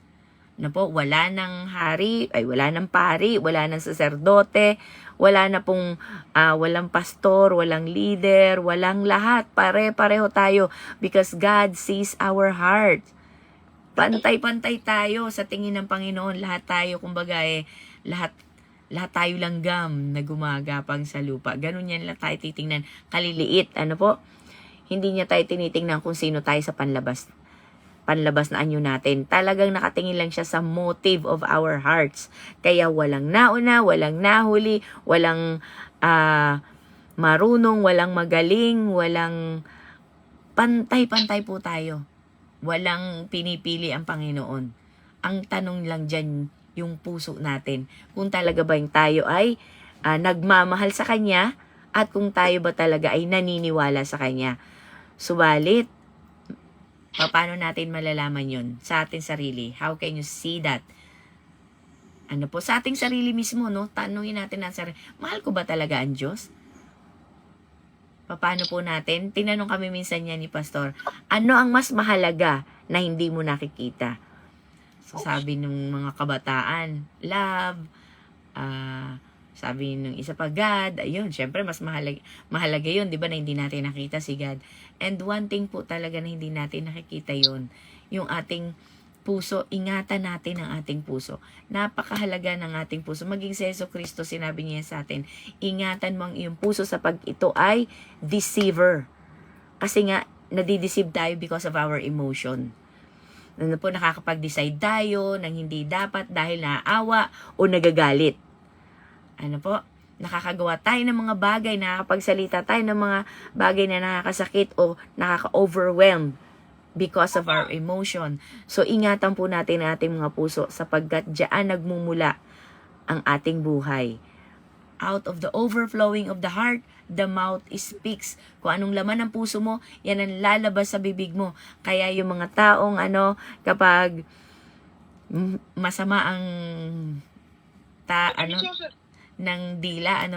Wala nang hari, wala nang pari, wala nang saserdote, wala na pong, walang pastor, walang leader, walang lahat. Pare-pareho tayo because God sees our heart. Pantay-pantay tayo sa tingin ng Panginoon. Lahat tayo, kumbaga lahat tayo langgam na gumagapang sa lupa. Ganun yan lang tayo titingnan. Kaliliit, Hindi niya tayo tinitingnan kung sino tayo sa panlabas na anyo natin. Talagang nakatingin lang siya sa motive of our hearts. Kaya walang nauna, walang nahuli, walang marunong, walang magaling, walang pantay-pantay po tayo. Walang pinipili ang Panginoon. Ang tanong lang dyan, yung puso natin. Kung talaga ba yung tayo ay nagmamahal sa Kanya at kung tayo ba talaga ay naniniwala sa Kanya. Subalit, paano natin malalaman yun? Sa ating sarili. How can you see that? Sa ating sarili mismo, tanungin natin ang sarili. Mahal ko ba talaga ang Diyos? Paano po natin? Tinanong kami minsan niya ni Pastor, ano ang mas mahalaga na hindi mo nakikita? So sabi ng mga kabataan, love, sabi ng isa pa, God, ayun, syempre mas mahalaga yun, di ba, na hindi natin nakita si God. And one thing po talaga na hindi natin nakikita yun, yung ating puso, ingatan natin ang ating puso. Napakahalaga ng ating puso. Maging si Jesucristo, sinabi niya sa atin, ingatan mo ang iyong puso sapag ito ay deceiver. Kasi nga, nadideceive tayo because of our emotion. Nakakapag-decide tayo ng hindi dapat dahil naaawa o nagagalit. Nakakagawa tayo ng mga bagay, nakakapagsalita tayo ng mga bagay na nakakasakit o nakaka-overwhelm because of our emotion. So, ingatan po natin ang ating mga puso sapagkat diyan nagmumula ang ating buhay. Out of the overflowing of the heart, the mouth speaks. Kung anong laman ng puso mo, yan ang lalabas sa bibig mo. Kaya yung mga taong kapag masama ang ng dila,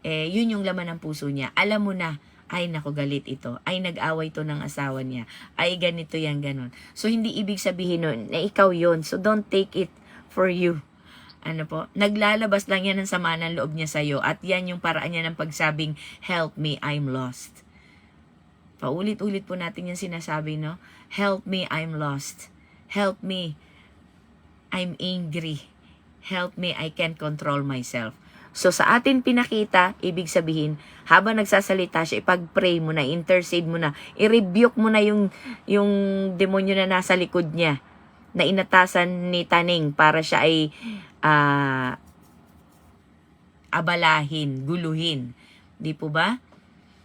yun yung laman ng puso niya. Alam mo na, ay naku, galit ito, ay nag-away to ng asawa niya, ay ganito yan, ganon. So, hindi ibig sabihin nun na ikaw yun. So, don't take it for you. Naglalabas lang yan ng sama ng loob niya sa'yo at yan yung paraan niya ng pagsabing, help me, I'm lost. Paulit-ulit po natin yung sinasabi, Help me, I'm lost. Help me, I'm angry. Help me, I can't control myself. So, sa atin pinakita, ibig sabihin, habang nagsasalita siya, ipag-pray mo na, intercede mo na, i-rebuke mo na yung demonyo na nasa likod niya, na inatasan ni Taning para siya ay abalahin, guluhin. Di po ba?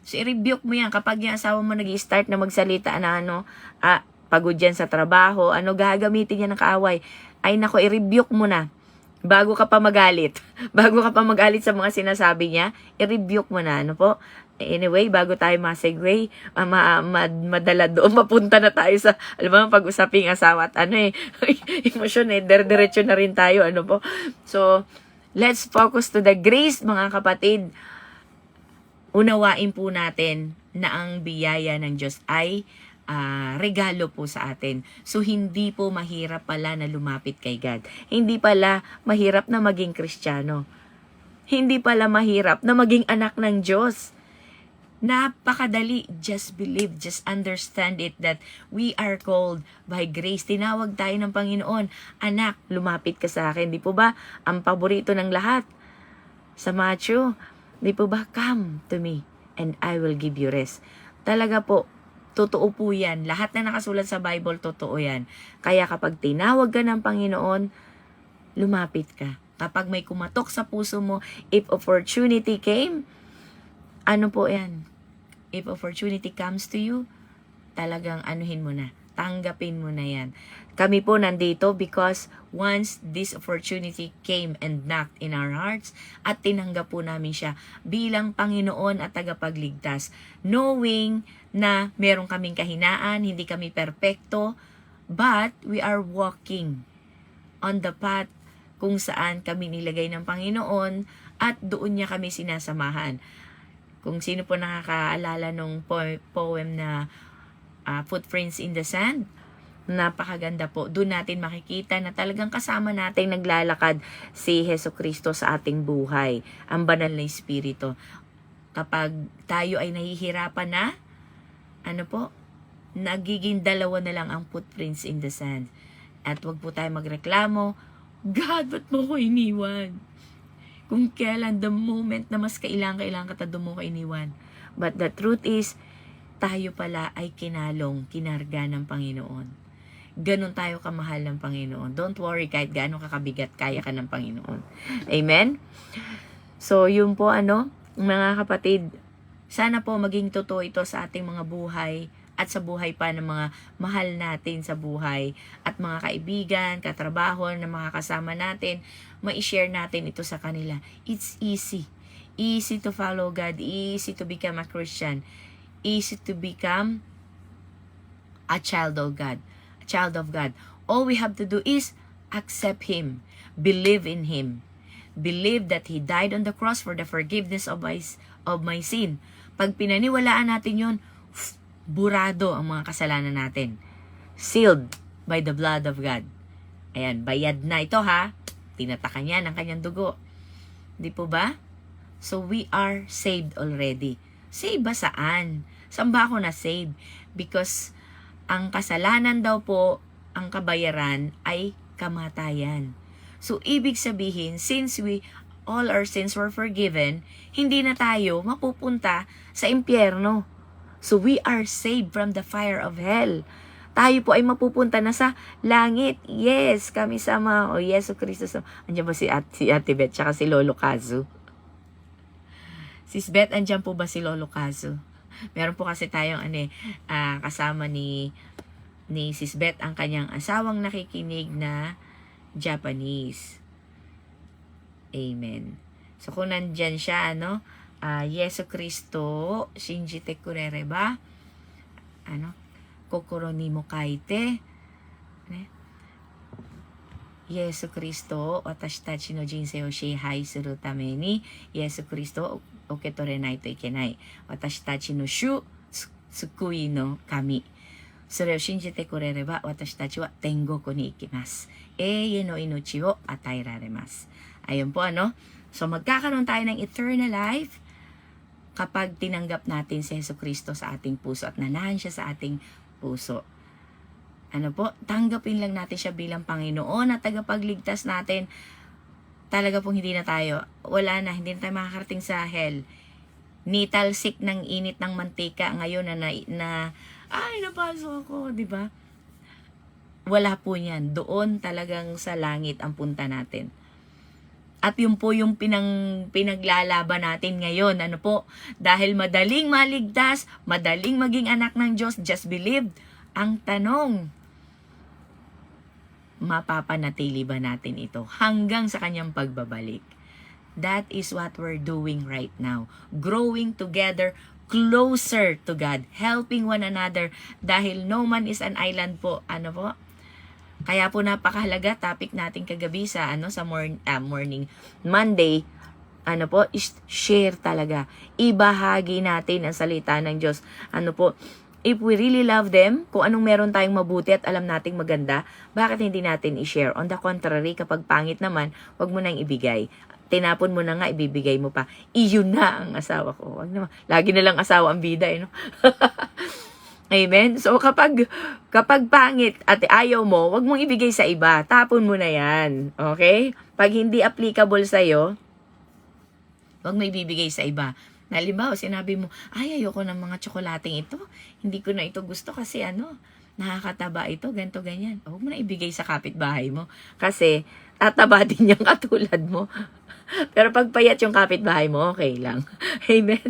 So, i-rebuke mo yan. Kapag yung asawa mo nag-i-start na magsalita na pagod yan sa trabaho, gagamitin niya ng kaaway, ay nako, i-rebuke mo na. bago ka pa magalit, bago ka pa magalit sa mga sinasabi niya, i-rebuke mo na, ano po? Anyway, bago tayo ma-segue, madala doon, mapunta na tayo sa, alam mo, pag-usaping asawa at emosyon diretso na rin tayo, ano po? So, let's focus to the grace, mga kapatid. Unawain po natin na ang biyaya ng Diyos ay regalo po sa atin. So, hindi po mahirap pala na lumapit kay God. Hindi pala mahirap na maging Kristiyano. Hindi pala mahirap na maging anak ng Diyos. Napakadali. Just believe, just understand it that we are called by grace. Tinawag tayo ng Panginoon. Anak, lumapit ka sa akin. Di po ba? Ang paborito ng lahat. Sa Matthew, di po ba? Come to me and I will give you rest. Talaga po, totoo po yan. Lahat na nakasulat sa Bible, totoo yan. Kaya kapag tinawag ka ng Panginoon, lumapit ka. Kapag may kumatok sa puso mo, if opportunity came, ano po yan? If opportunity comes to you, talagang anuhin mo na. Tanggapin mo na yan. Kami po nandito because once this opportunity came and knocked in our hearts at tinanggap po namin siya bilang Panginoon at tagapagligtas. Knowing na meron kaming kahinaan, hindi kami perpekto, but we are walking on the path kung saan kami nilagay ng Panginoon at doon niya kami sinasamahan. Kung sino po nakakaalala nung poem na Footprints in the Sand, napakaganda po. Doon natin makikita na talagang kasama natin naglalakad si Jesucristo sa ating buhay, ang banal na Espiritu. Kapag tayo ay nahihirapan na, nagiging dalawa na lang ang footprints in the sand. At wag po tayo magreklamo, God, ba't mo ko iniwan? Kung kailan, the moment na mas kailangan ka, doon mo ko iniwan. But the truth is, tayo pala ay kinarga ng Panginoon. Ganon tayo kamahal ng Panginoon. Don't worry, kahit gaano kakabigat, kaya ka ng Panginoon. Amen? So, yun po mga kapatid, sana po maging totoo ito sa ating mga buhay at sa buhay pa ng mga mahal natin sa buhay at mga kaibigan, katrabaho na mga kasama natin, ma-share natin ito sa kanila. It's easy. Easy to follow God. Easy to become a Christian. Easy to become a child of God. A child of God. All we have to do is accept Him. Believe in Him. Believe that He died on the cross for the forgiveness of my sin. Pag pinaniwalaan natin yun, burado ang mga kasalanan natin. Sealed by the blood of God. Ayan, bayad na ito ha. Tinatakan niya ng kanyang dugo. Di po ba? So we are saved already. Saved ba saan? Saan ba ako na-saved? Because ang kasalanan daw po, ang kabayaran ay kamatayan. So ibig sabihin, since all our sins were forgiven, hindi na tayo mapupunta sa impyerno. So we are saved from the fire of hell. Tayo po ay mapupunta na sa langit. Yes, kami sama. O Yesu Cristo. Andiyan ba si Ate Beth tsaka si Lolo Kazu? Sis Beth, andiyan po ba si Lolo Kazu? Meron po kasi tayong kasama ni Sis Beth, ang kanyang asawang nakikinig na Japanese. Amen. So kung nandyan siya, Yesu Cristo, shinjite kurere ba? Kokoro ni mo kaite. Yesu Cristo, watashi tachi no jinsei o shihai suru tame ni, Yesu Cristo, oketorenai to ikenai. Watashi tachi no shu, tsukui no kami. それを信じてくれれば私たちは天国に行きます。永遠の命を与えられます。Ayun po So magkakaroon tayo ng eternal life kapag tinanggap natin si Jesucristo sa ating puso at nanahan siya sa ating puso. Tanggapin lang natin siya bilang Panginoon at tagapagligtas natin. Talaga pong hindi na tayo tayo makakarating sa hell. Nitalsik ng init ng mantika ngayon na napasok ako, di ba? Wala po yan. Doon talagang sa langit ang punta natin. At yun po yung pinaglalaban natin ngayon. Dahil madaling maligtas, madaling maging anak ng Diyos, just believe. Ang tanong, mapapanatili ba natin ito hanggang sa kanyang pagbabalik? That is what we're doing right now. Growing together, closer to God, helping one another dahil no man is an island po. Ano po? Kaya po napakahalaga topic natin kagabi sa morning Monday. Ano po? Is share talaga. Ibahagi natin ang salita ng Diyos. Ano po? If we really love them, kung anong meron tayong mabuti at alam nating maganda, bakit hindi natin i-share? On the contrary, kapag pangit naman, wag mo nang ibigay. Tinapon mo na nga, ibibigay mo pa. Iyon na ang asawa ko. Wag naman. Lagi na lang asawa ang bida, no? Amen? So, kapag pangit at ayaw mo, wag mong ibigay sa iba. Tapon mo na yan. Okay? Pag hindi applicable sa'yo, wag mo ibibigay sa iba. Halimbawa, sinabi mo, ay, ayoko ng mga tsokolating ito. Hindi ko na ito gusto kasi nakakataba ito, ganito, ganyan. Huwag mo na ibigay sa kapitbahay mo. Kasi, tataba din yung katulad mo. Pero pag payat yung kapitbahay mo, okay lang. Amen?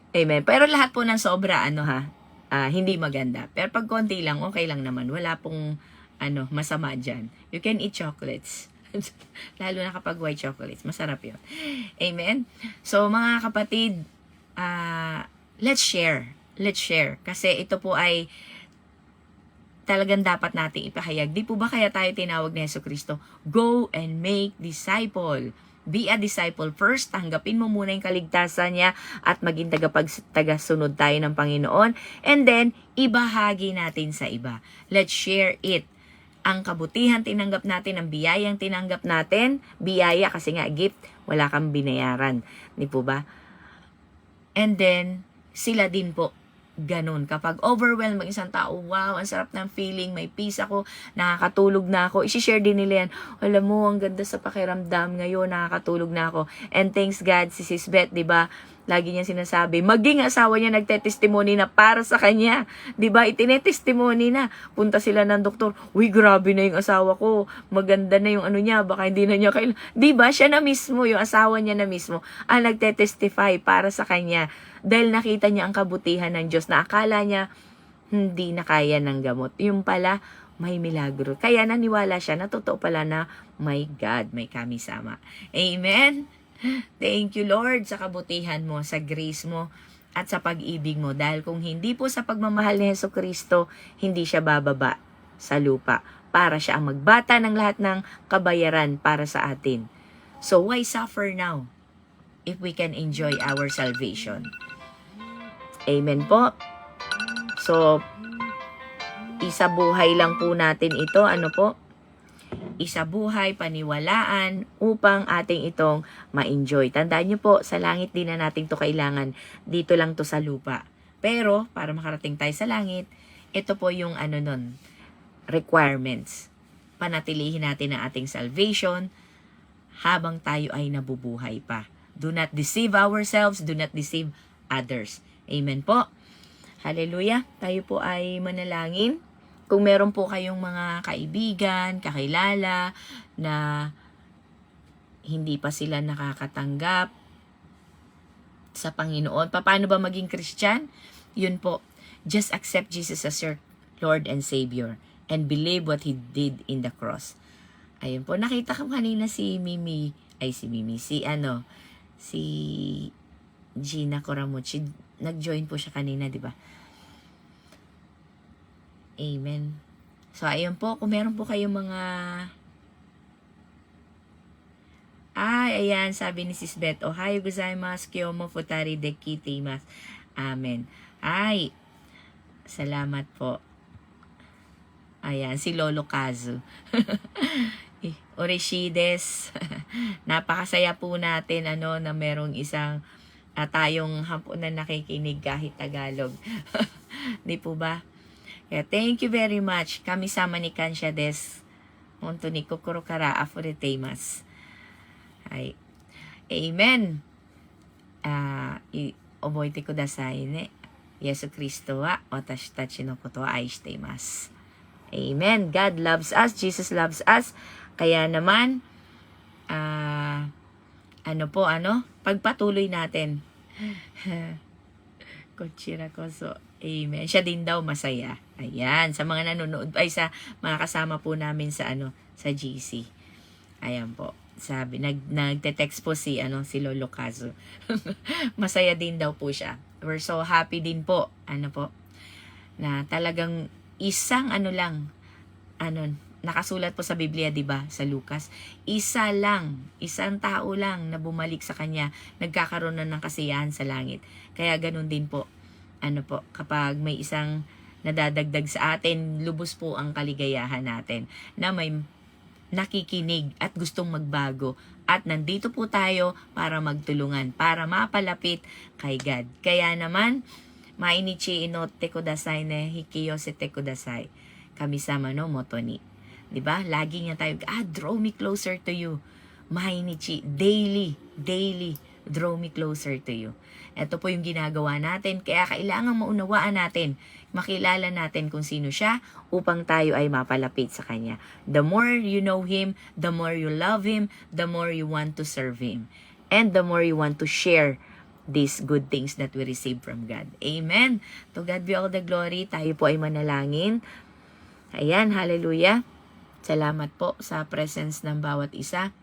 Amen. Pero lahat po ng sobra, hindi maganda. Pero pag konti lang, okay lang naman. Wala pong, masama dyan. You can eat chocolates. Lalo na kapag white chocolates. Masarap yun. Amen? So, mga kapatid, let's share. Let's share. Kasi ito po ay talagang dapat nating ipahayag. Di po ba kaya tayo tinawag ni Jesucristo? Go and make disciple. Be a disciple first. Tanggapin mo muna yung kaligtasan niya at maging tagasunod tayo ng Panginoon. And then, ibahagi natin sa iba. Let's share it. Ang kabutihan tinanggap natin, ang biyayang tinanggap natin, biyaya kasi nga gift, wala kang binayaran. Di po ba? And then, sila din po, ganun. Kapag overwhelmed ang isang tao, wow, ang sarap ng feeling, may peace ako, nakakatulog na ako, isi-share din nila yan. Alam mo, ang ganda sa pakiramdam ngayon, nakakatulog na ako. And thanks God, si Sis Beth, di ba? Lagi niya sinasabi, maging asawa niya nagte-testimony na para sa kanya. 'Di ba? Itine-testimony na. Punta sila ng doktor, "Uy, grabe na yung asawa ko. Maganda na yung niya, baka hindi na niya kailangan." 'Di ba? Siya na mismo, yung asawa niya na mismo, ang nagte-testify para sa kanya dahil nakita niya ang kabutihan ng Diyos na akala niya hindi na kaya ng gamot. Yung pala, may milagro. Kaya naniwala siya na totoo pala na may God, may kami-sama. Amen? Thank you, Lord, sa kabutihan mo, sa grace mo, at sa pag-ibig mo. Dahil kung hindi po sa pagmamahal ni Jesucristo, hindi siya bababa sa lupa para siya ang magbata ng lahat ng kabayaran para sa atin. So, why suffer now if we can enjoy our salvation? Amen po. So, isa buhay lang po natin ito. Ano po? Isa buhay, paniwalaan upang ating itong ma-enjoy. Tandaan nyo po, sa langit din na natin to kailangan. Dito lang to sa lupa. Pero, para makarating tayo sa langit, ito po yung requirements. Panatilihin natin ang ating salvation habang tayo ay nabubuhay pa. Do not deceive ourselves, do not deceive others. Amen po. Hallelujah. Tayo po ay manalangin. Kung meron po kayong mga kaibigan, kakilala na hindi pa sila nakakatanggap sa Panginoon, paano ba maging Christian? Yun po, just accept Jesus as your Lord and Savior and believe what He did in the cross. Ayun po, nakita ko kanina si Gina Coramucci. Nag-join po siya kanina, di ba? Amen. So, ayun po. Kung meron po kayong mga... ayan. Sabi ni Sis Beth, Ohayo gozaimasu, kyomo futari deki itaimasu. Amen. Salamat po. Ayan, si Lolo Kazu. Oreshides. Napakasaya po natin, na merong isang tayong hapon na nakikinig kahit Tagalog. Di po ba? Kaya thank you very much. Kami sama ni Kansya des. Honto ni kokoro kara afureteimasu. Amen. Oboite kudasai ne. Yesu Kristo wa watashi tachi no koto wa aishiteimasu. Amen. God loves us. Jesus loves us. Kaya naman, pagpatuloy natin. Kochira koso. Amen. Siya din daw masaya. Ayan, sa mga nanonood, ay sa mga kasama po namin sa sa GC. Ayan po. Sabi, nagte-text po si Lolo Kazo. Masaya din daw po siya. We're so happy din po, na talagang isang nakasulat po sa Biblia, 'di ba, sa Lucas, isang tao lang na bumalik sa kanya, nagkakaroon na ng kasiyahan sa langit. Kaya ganun din po, kapag may isang nadadagdag sa atin, lubos po ang kaligayahan natin na may nakikinig at gustong magbago. At nandito po tayo para magtulungan, para mapalapit kay God. Kaya naman, mainichi inote kudasai ne hikiyosete kudasai. Kami-sama no motoni. 'Di ba? Lagi niya tayo, draw me closer to you. Mainichi, daily, draw me closer to you. Ito po yung ginagawa natin. Kaya kailangan maunawaan natin, makilala natin kung sino siya upang tayo ay mapalapit sa Kanya. The more you know Him, the more you love Him, the more you want to serve Him. And the more you want to share these good things that we receive from God. Amen. To God be all the glory. Tayo po ay manalangin. Ayan, hallelujah. Salamat po sa presence ng bawat isa.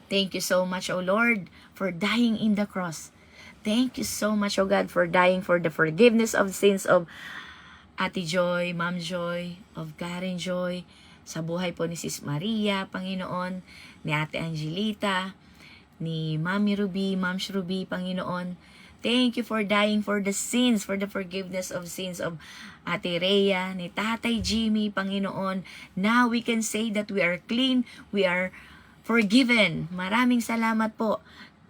Thank you so much, O Lord, for dying in the cross. Thank you so much, O God, for dying for the forgiveness of sins of Ate Joy, Ma'am Joy, of Karen Joy, sa buhay po ni Sis Maria, Panginoon, ni Ate Angelita, ni Mami Ruby, Ma'ams Ruby, Panginoon. Thank you for dying for the sins, for the forgiveness of sins of Ate Rhea, ni Tatay Jimmy, Panginoon. Now we can say that we are clean, we are forgiven. Maraming salamat po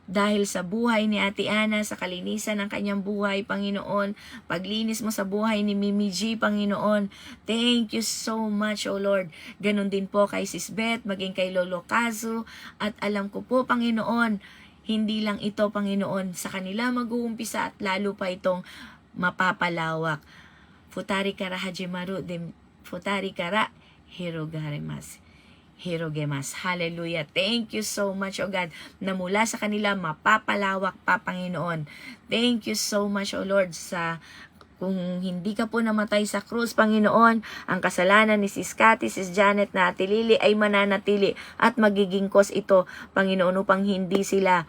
dahil sa buhay ni Ate Ana, sa kalinisan ng kanyang buhay, Panginoon. Paglinis mo sa buhay ni Mimi G, Panginoon. Thank you so much, O Lord. Ganon din po kay Sis Beth, maging kay Lolo Kazu. At alam ko po, Panginoon, hindi lang ito, Panginoon, sa kanila mag-uumpisa at lalo pa itong mapapalawak. Futari kara hajimaru de futari kara hirogaremas. Hirogemas. Hallelujah. Thank you so much, O God, na mula sa kanila mapapalawak pa, Panginoon. Thank you so much, O Lord, sa kung hindi ka po namatay sa krus, Panginoon, ang kasalanan ni Sis Cathy, Sis Janet na Ate Lily ay mananatili at magiging cause ito, Panginoon, upang hindi sila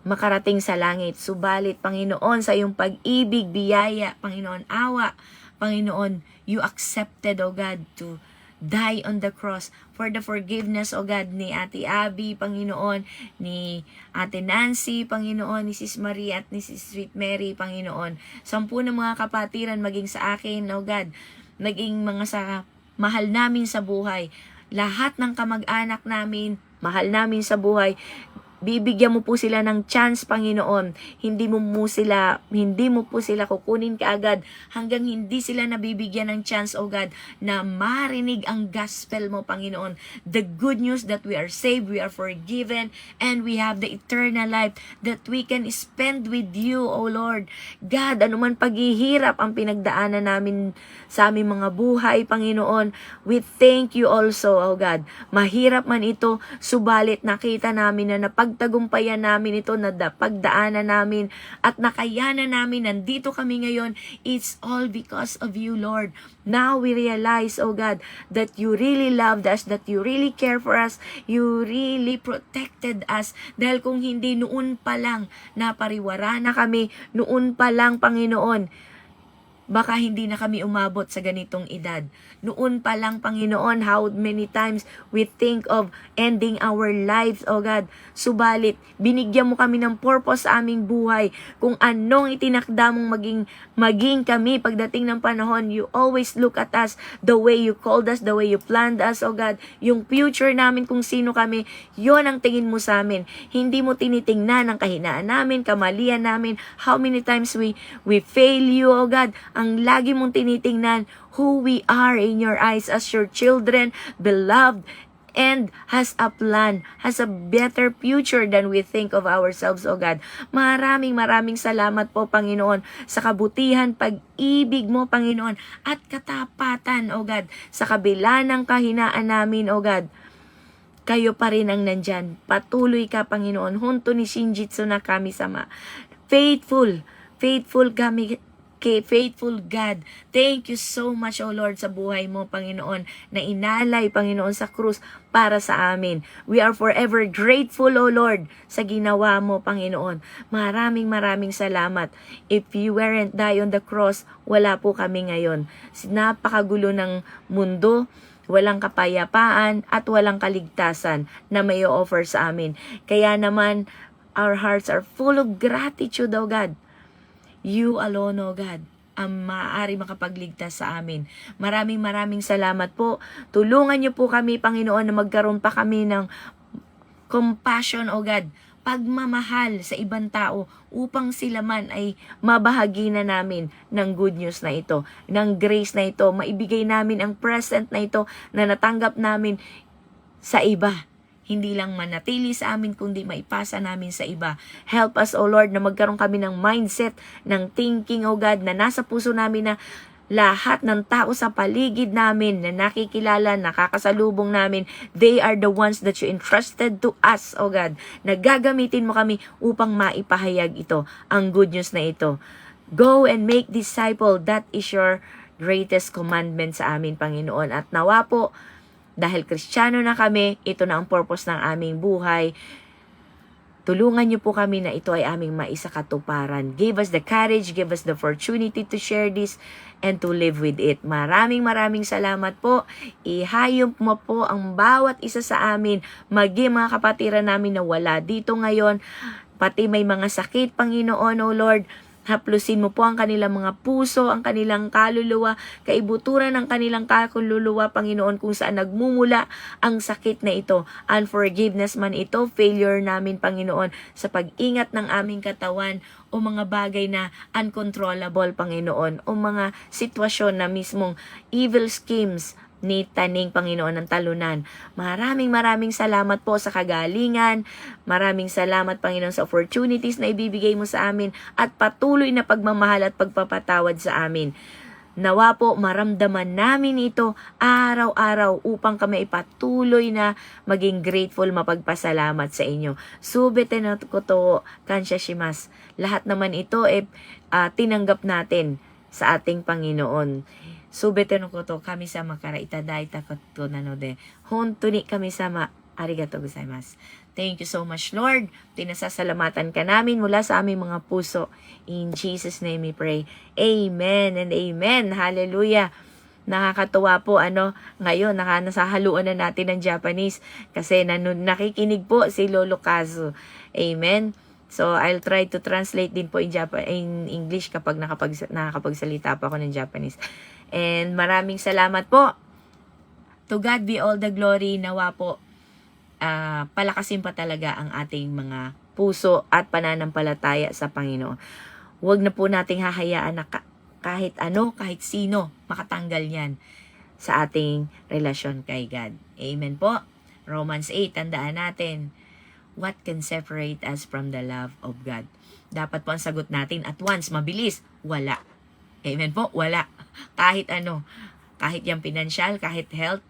makarating sa langit. Subalit, Panginoon, sa iyong pag-ibig, biyaya, Panginoon, awa, Panginoon, you accepted, O God, to die on the cross for the forgiveness, O God, ni Ate Abby, Panginoon, ni Ate Nancy, Panginoon, ni Sis Maria at ni Sis Sweet Mary, Panginoon. 10 ng mga kapatiran maging sa akin, O God, naging mga sa mahal namin sa buhay. Lahat ng kamag-anak namin, mahal namin sa buhay, bibigyan mo po sila ng chance, Panginoon. Hindi mo po sila kukunin kaagad hanggang hindi sila nabibigyan ng chance, O God, na marinig ang gospel mo, Panginoon. The good news that we are saved, we are forgiven, and we have the eternal life that we can spend with you, O Lord. God, anuman paghihirap ang pinagdaanan namin sa aming mga buhay, Panginoon, we thank you also, O God. Mahirap man ito, subalit nakita namin na pagtagumpayan namin ito, na pagdaanan namin at nakayanan namin, nandito kami ngayon, it's all because of you, Lord. Now we realize, oh God, that you really loved us, that you really care for us, you really protected us, dahil kung hindi, noon pa lang, napariwara na kami, noon pa lang, Panginoon, baka hindi na kami umabot sa ganitong edad. Noon pa lang, Panginoon, how many times we think of ending our lives, oh God. Subalit, binigyan mo kami ng purpose sa aming buhay. Kung anong itinakda mong maging kami pagdating ng panahon, you always look at us the way you called us, the way you planned us, oh God. Yung future namin, kung sino kami, yon ang tingin mo sa amin. Hindi mo tinitingnan ang kahinaan namin, kamalian namin, how many times we fail you, oh God. Ang lagi mong tinitingnan, who we are in your eyes as your children, beloved, and has a plan, has a better future than we think of ourselves, O God. Maraming salamat po, Panginoon, sa kabutihan, pag-ibig mo, Panginoon, at katapatan, O God, sa kabila ng kahinaan namin, O God. Kayo pa rin ang nandyan. Patuloy ka, Panginoon, hunto ni Shinjitsu na kami sama. Faithful Faithful kami kay faithful God. Thank you so much, O Lord, sa buhay mo, Panginoon, na inalay, Panginoon, sa krus para sa amin. We are forever grateful, O Lord, sa ginawa mo, Panginoon. Maraming salamat. If you weren't die on the cross, wala po kami ngayon. Napakagulo ng mundo, walang kapayapaan at walang kaligtasan na may offer sa amin. Kaya naman, our hearts are full of gratitude, O God. You alone, O God, ang maaari makapagligtas sa amin. Maraming salamat po. Tulungan niyo po kami, Panginoon, na magkaroon pa kami ng compassion, O God, pagmamahal sa ibang tao upang sila man ay mabahagi na namin ng good news na ito, ng grace na ito, maibigay namin ang present na ito na natanggap namin sa iba. Hindi lang manatili sa amin, kundi maipasa namin sa iba. Help us, O Lord, na magkaroon kami ng mindset, ng thinking, O God, na nasa puso namin na lahat ng tao sa paligid namin na nakikilala, nakakasalubong namin, they are the ones that you entrusted to us, O God. Nagagamitin mo kami upang maipahayag ito, ang good news na ito. Go and make disciple, that is your greatest commandment sa amin, Panginoon. At nawa po, dahil Kristiyano na kami, ito na ang purpose ng aming buhay. Tulungan niyo po kami na ito ay aming maisakatuparan. Give us the courage, give us the opportunity to share this and to live with it. Maraming salamat po. Ihayop mo po ang bawat isa sa amin, maging mga kapatiran namin na wala dito ngayon, pati may mga sakit, Panginoon, O Lord. Haplusin mo po ang kanilang mga puso, ang kanilang kaluluwa, kaibuturan ng kanilang kaluluwa, Panginoon, kung saan nagmumula ang sakit na ito. Unforgiveness man ito, failure namin, Panginoon, sa pag-ingat ng aming katawan o mga bagay na uncontrollable, Panginoon, o mga sitwasyon na mismong evil schemes ni Taning, Panginoon, ng talunan. Maraming salamat po sa kagalingan. Maraming salamat, Panginoon, sa opportunities na ibibigay mo sa amin at patuloy na pagmamahal at pagpapatawad sa amin. Nawa po maramdaman namin ito araw-araw upang kami ipatuloy na maging grateful, mapagpasalamat sa inyo. Subete na ko to kansya. Lahat naman ito tinanggap natin sa ating Panginoon. Subete no koto kami sama kara itadaita koto nanode. Honto ni kami sama. Arigatou gozaimasu. Thank you so much, Lord. Tinasasalamatan ka namin mula sa aming mga puso. In Jesus' name we pray. Amen and amen. Hallelujah. Nakakatuwa po ngayon nasahaluan na natin ng Japanese kasi nakikinig po si Lolo Kazu. Amen. So I'll try to translate din po in English kapag nakakapagsalita pa ako ng Japanese. And maraming salamat po. To God be all the glory. Nawa po palakasin pa talaga ang ating mga puso at pananampalataya sa Panginoon. Huwag na po nating hahayaan na kahit sino makatanggal yan sa ating relasyon kay God. Amen po. Romans 8, tandaan natin. What can separate us from the love of God? Dapat po ang sagot natin at once, mabilis, wala. Amen po, wala. Kahit kahit yung financial, kahit health,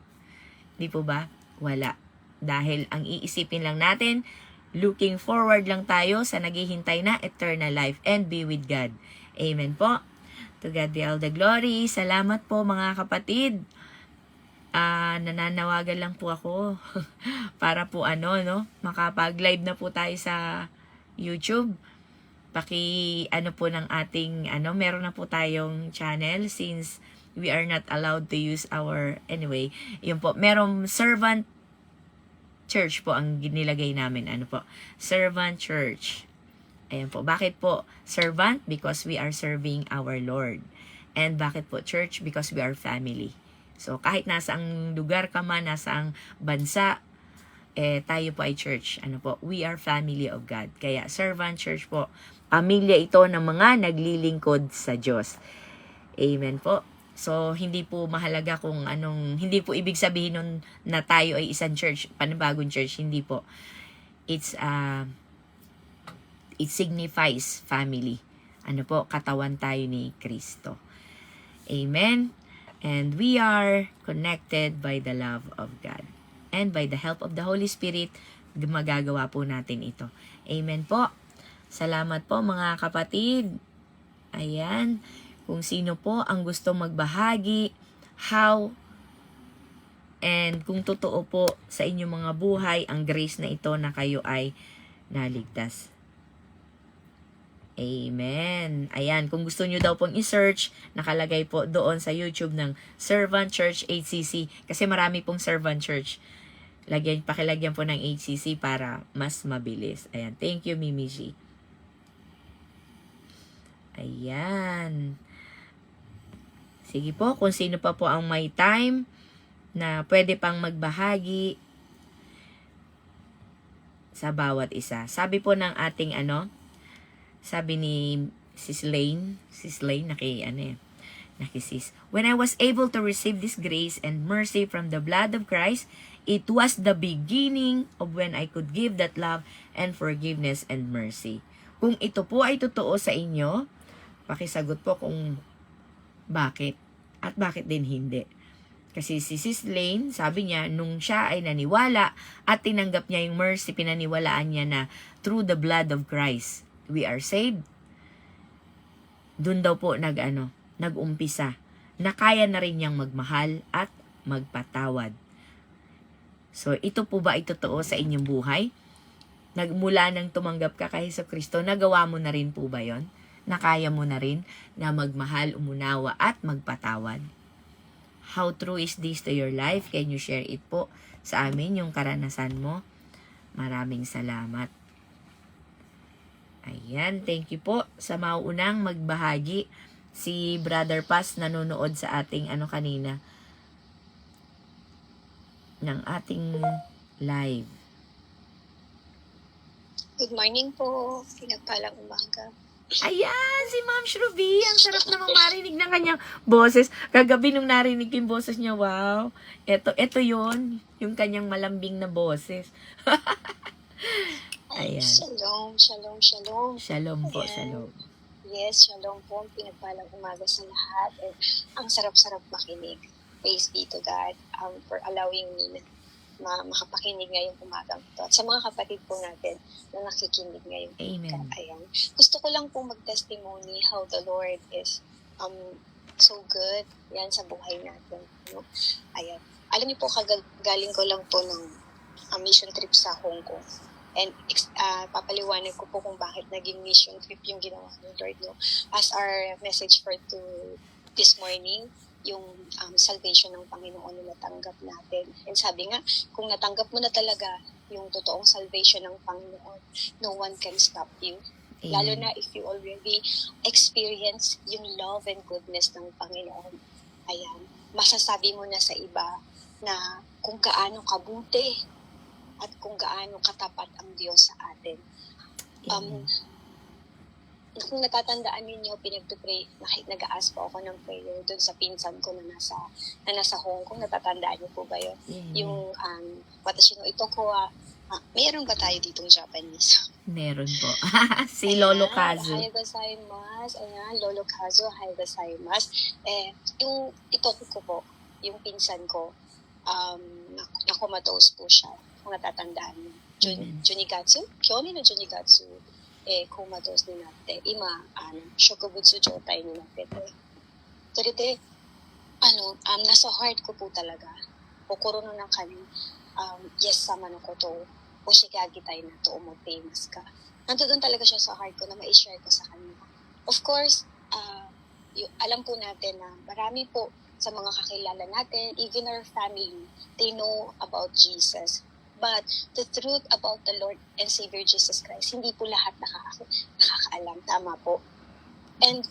di po ba? Wala. Dahil ang iisipin lang natin, looking forward lang tayo sa naghihintay na eternal life and be with God. Amen po. To God be all the glory. Salamat po mga kapatid. Nananawagan lang po ako para po makapag-live na po tayo sa YouTube. Po ng ating meron na po tayong channel since we are not allowed to use yun po, merong servant church po ang nilagay namin, servant church. Ayan po. Bakit po servant? Because we are serving our Lord. And bakit po church? Because we are family. So kahit nasaang lugar ka man, nasaang bansa, tayo po ay church. We are family of God. Kaya servant church po. Pamilya ito ng mga naglilingkod sa Diyos. Amen po. So, hindi po mahalaga kung hindi po ibig sabihin nun na tayo ay isang church, panibagong church, hindi po. It signifies family. Katawan tayo ni Kristo. Amen. And we are connected by the love of God. And by the help of the Holy Spirit, magagawa po natin ito. Amen po. Salamat po mga kapatid. Ayan. Kung sino po ang gusto magbahagi, how, and kung totoo po sa inyong mga buhay ang grace na ito na kayo ay naligtas. Amen. Ayan, kung gusto nyo daw pong i-search, nakalagay po doon sa YouTube ng Servant Church HCC. Kasi marami pong Servant Church. Pakilagyan po ng HCC para mas mabilis. Ayan, thank you, Mimi G. Ayan. Sige po, kung sino pa po ang may time na pwede pang magbahagi sa bawat isa. Sabi po ng ating sabi ni Sis Lane, nakisis. When I was able to receive this grace and mercy from the blood of Christ, it was the beginning of when I could give that love and forgiveness and mercy. Kung ito po ay totoo sa inyo, pakisagot po kung bakit at bakit din hindi. Kasi si Sis Lane, sabi niya, nung siya ay naniwala at tinanggap niya yung mercy, pinaniwalaan niya na through the blood of Christ, we are saved. Doon daw po nag-umpisa na kaya na rin niyang magmahal at magpatawad. So, ito po ba ay totoo sa inyong buhay? Nagmula nang tumanggap ka kay Jesucristo, nagawa mo na rin po ba yon? Nakaya mo na rin na magmahal, umunawa at magpatawad? How true is this to your life? Can you share it po sa amin, yung karanasan mo? Maraming salamat. Ayan, thank you po sa mauunang magbahagi. Si Brother Paz nanonood sa ating kanina ng ating live. Good morning po. Pinagpalang umaga. Ayan, si Ma'am Shruby. Ang sarap namang marinig ng kanyang boses. Kagabi nung narinig yung boses niya, wow. Ito yun. Yung kanyang malambing na boses. Ayan. Shalom, shalom, shalom. Shalom po, Ayan. shalom. Yes, shalom po. Pinagpalang umaga sa lahat. And ang sarap-sarap makinig. Praise be to God for allowing me na makapakinig ngayong umagang ito. At sa mga kapatid po natin na nakikinig ngayong Amen. Ayan. Gusto ko lang po mag-testimony how the Lord is so good. Yan sa buhay natin. No? Ayan. Alam niyo po, galing ko lang po ng mission trip sa Hong Kong. And papaliwanag ko po kung bakit naging mission trip yung ginawa ng Lord. No? As our message for this morning, yung salvation ng Panginoon na natanggap natin. And sabi nga, kung natanggap mo na talaga yung totoong salvation ng Panginoon, no one can stop you. Amen. Lalo na if you already experience yung love and goodness ng Panginoon. Ayan, masasabi mo na sa iba na kung gaano kabuti at kung gaano katapat ang Diyos sa atin. Amen. Kung natatandaan ninyo, pinag-pray, nag-a-ask po ako ng prayer doon sa pinsan ko na nasa Hong Kong. Natatandaan niyo po ba yun? Amen. Yung, watashi no ito ko, mayroon ba tayo ditong Japanese? Meron po. Si Lolo Kazu. Ohayou gozaimasu. Ayan, Lolo Kazu, ohayou gozaimasu. Yung ito ko po, yung pinsan ko, nakomatose po siya. Kung natatandaan niyo. Junigatsu? Kyomi no Junigatsu. コマトになって今植物状態になっててそれでnasa heart ko po talaga 心の中にイエス様のことを教えてあげたいなと思っていますかnandoon talaga siya sa heart ko na ma-share ko sa kanya. Of course, alam po natin na marami po sa mga kakilala natin, even our family, they know about Jesus. But the truth about the Lord and Savior Jesus Christ, hindi po lahat nakakaalam. Tama po. And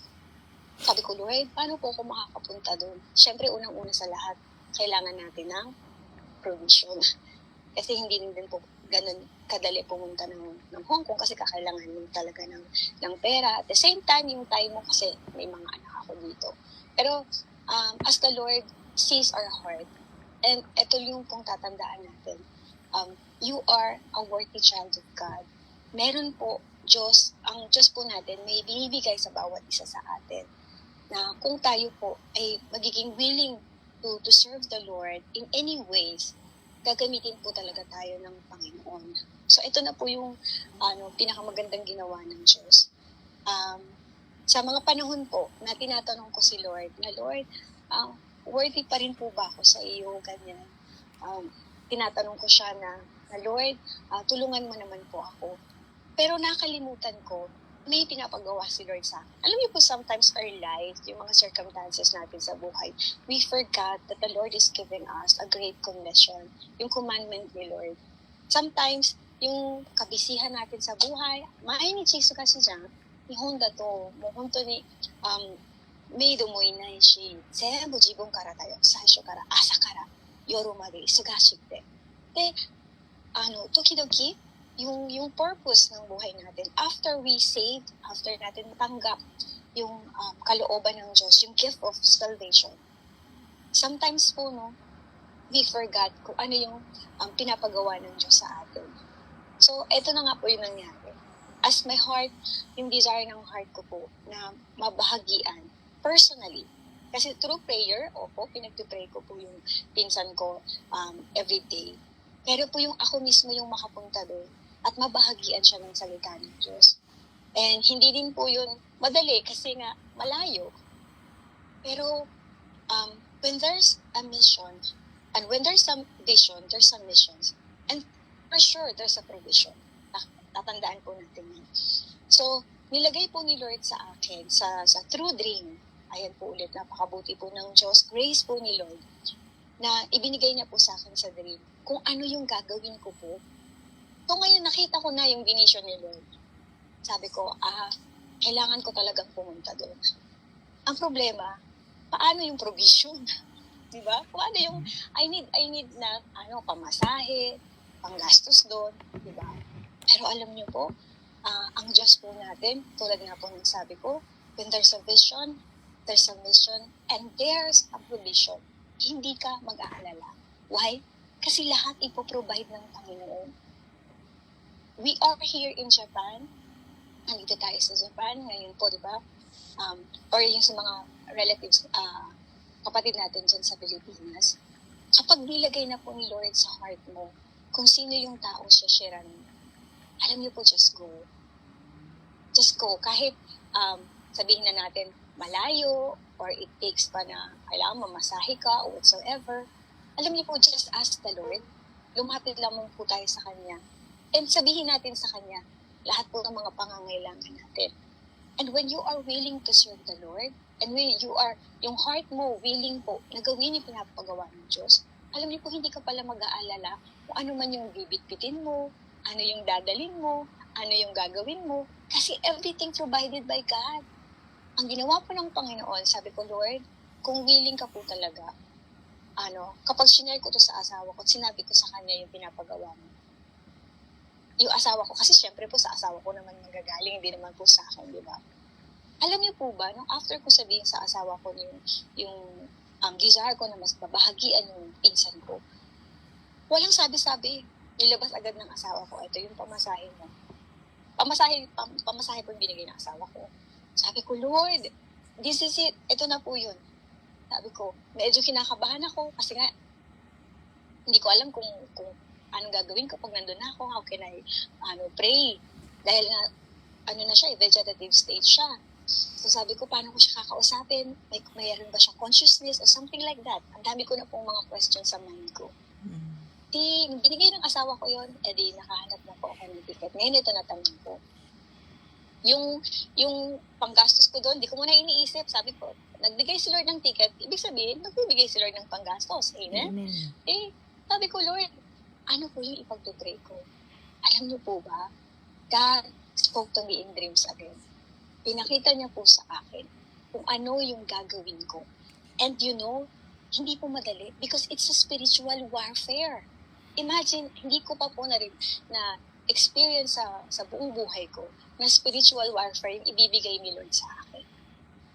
sabi ko, Lord, paano po ako makakapunta doon? Siyempre, unang-una sa lahat, kailangan natin ng provision. Kasi hindi din po ganun kadali pumunta ng Hong Kong kasi kakailangan mo talaga ng pera. At the same time, yung time mo kasi may mga anak ako dito. Pero as the Lord sees our heart, and ito yung kung tatandaan natin, you are a worthy child of God. Meron po ang Diyos po natin may binibigay sa bawat isa sa atin na kung tayo po ay magiging willing to serve the Lord in any ways, gagamitin po talaga tayo ng Panginoon. So ito na po yung pinakamagandang ginawa ng Diyos. sa mga panahon po na tinatanong ko si Lord, na Lord, worthy pa rin po ba ako sa iyo, ganyan. Tinatanong ko siya na Lord, tulungan mo naman po ako. Pero nakalimutan ko, may pinapagawa si Lord sa akin. Alam niyo po, sometimes our life, yung mga circumstances natin sa buhay, we forgot that the Lord is giving us a great commission, yung commandment ni Lord. Sometimes, yung kabisihan natin sa buhay, mainichi kasi dyan, ni Honda to, mo honto ni, メイドもいないし、全部自分からだよ。最初から、朝から夜まで忙しくて。で、時々、yung purpose ng buhay natin, after we saved, after natin matanggap yung kalooban ng Diyos, yung gift of salvation, sometimes po, no, we forgot kung ano yung pinapagawa ng Diyos sa atin. So, eto na nga po yung nangyari. As my heart, yung desire ng heart ko po na mabahagian, personally, kasi through prayer, opo, pinag-pray ko po yung pinsan ko every day. Pero po yung ako mismo yung makapunta doon at mabahagian siya ng salita ng Diyos. And hindi din po yun madali kasi nga malayo. Pero when there's a mission, and when there's some vision, there's some missions. And for sure, there's a provision. Tatandaan po natin yan. So, nilagay po ni Lord sa akin, sa true dream, ayan po ulit, napakabuti po ng Diyos, grace po ni Lord, na ibinigay niya po sa akin sa dream, kung ano yung gagawin ko po. So ngayon nakita ko na yung vision ni Lord. Sabi ko, kailangan ko talagang pumunta doon. Ang problema, paano yung provision? Diba? Paano yung, I need na, pamasahe, panggastos doon, diba? Pero alam niyo po, ang Diyos po natin, tulad nga po ng sabi ko, when there's a vision, there's a mission, and there's a provision, hindi ka mag-aalala. Why? Kasi lahat ipoprovide ng Panginoon. We are here in Japan. Nandito tayo sa Japan ngayon po, di ba? Or yung sa mga relatives, kapatid natin dyan sa Pilipinas. Kapag nilagay na po ni Lord sa heart mo, kung sino yung taong siya sharean mo, alam niyo po, just go. Just go. Kahit sabihin na natin malayo, or it takes pa na kailangan mamasahe ka, or whatsoever. Alam niyo po, just ask the Lord. Lumapit lamang po tayo sa Kanya. And sabihin natin sa Kanya, lahat po ng mga pangangailangan natin. And when you are willing to serve the Lord, and when you are, yung heart mo willing po na gawin yung pinapagawa ng Diyos, alam niyo po, hindi ka pala mag-aalala kung ano man yung bibitbitin mo, ano yung dadalhin mo, ano yung gagawin mo, kasi everything provided by God. Ang ginawa po ng Panginoon, sabi ko, Lord, kung willing ka po talaga, kapag sinare ko to sa asawa ko, sinabi ko sa kanya yung pinapagawa mo. Yung asawa ko, kasi syempre po sa asawa ko naman magagaling, hindi naman po sa akin, di ba? Alam niyo po ba, nung after ko sabihin sa asawa ko yung desire ko na mas babahagian yung pinsan ko, walang sabi-sabi. Nilabas agad ng asawa ko, ito yung pamasahe mo. Pamasahe po yung binigay ng asawa ko. Sabi ko, Lord, this is it. Ito na po yun. Sabi ko, medyo kinakabahan ako kasi nga, hindi ko alam kung anong gagawin ko pag nandun na ako. How can I pray? Dahil nga, na siya, vegetative stage siya. So sabi ko, paano ko siya kakausapin? Mayroon ba siya consciousness or something like that? Ang dami ko na pong mga questions sa mind ko. Binigay ng asawa ko yun, edi nakahanap na po ako ng ticket. Ngayon ito natanong ko. Yung panggastos ko doon, di ko muna iniisip. Sabi ko, nagbigay si Lord ng ticket, ibig sabihin, nagbibigay si Lord ng panggastos. Amen? Amen. Sabi ko, Lord, ano po yung ipagpipray ko? Alam niyo po ba, God spoke to me in dreams again. Pinakita niya po sa akin kung ano yung gagawin ko. And hindi po madali because it's a spiritual warfare. Imagine, hindi ko pa po na experience sa buong buhay ko na spiritual warfare yung ibibigay ni Lord sa akin.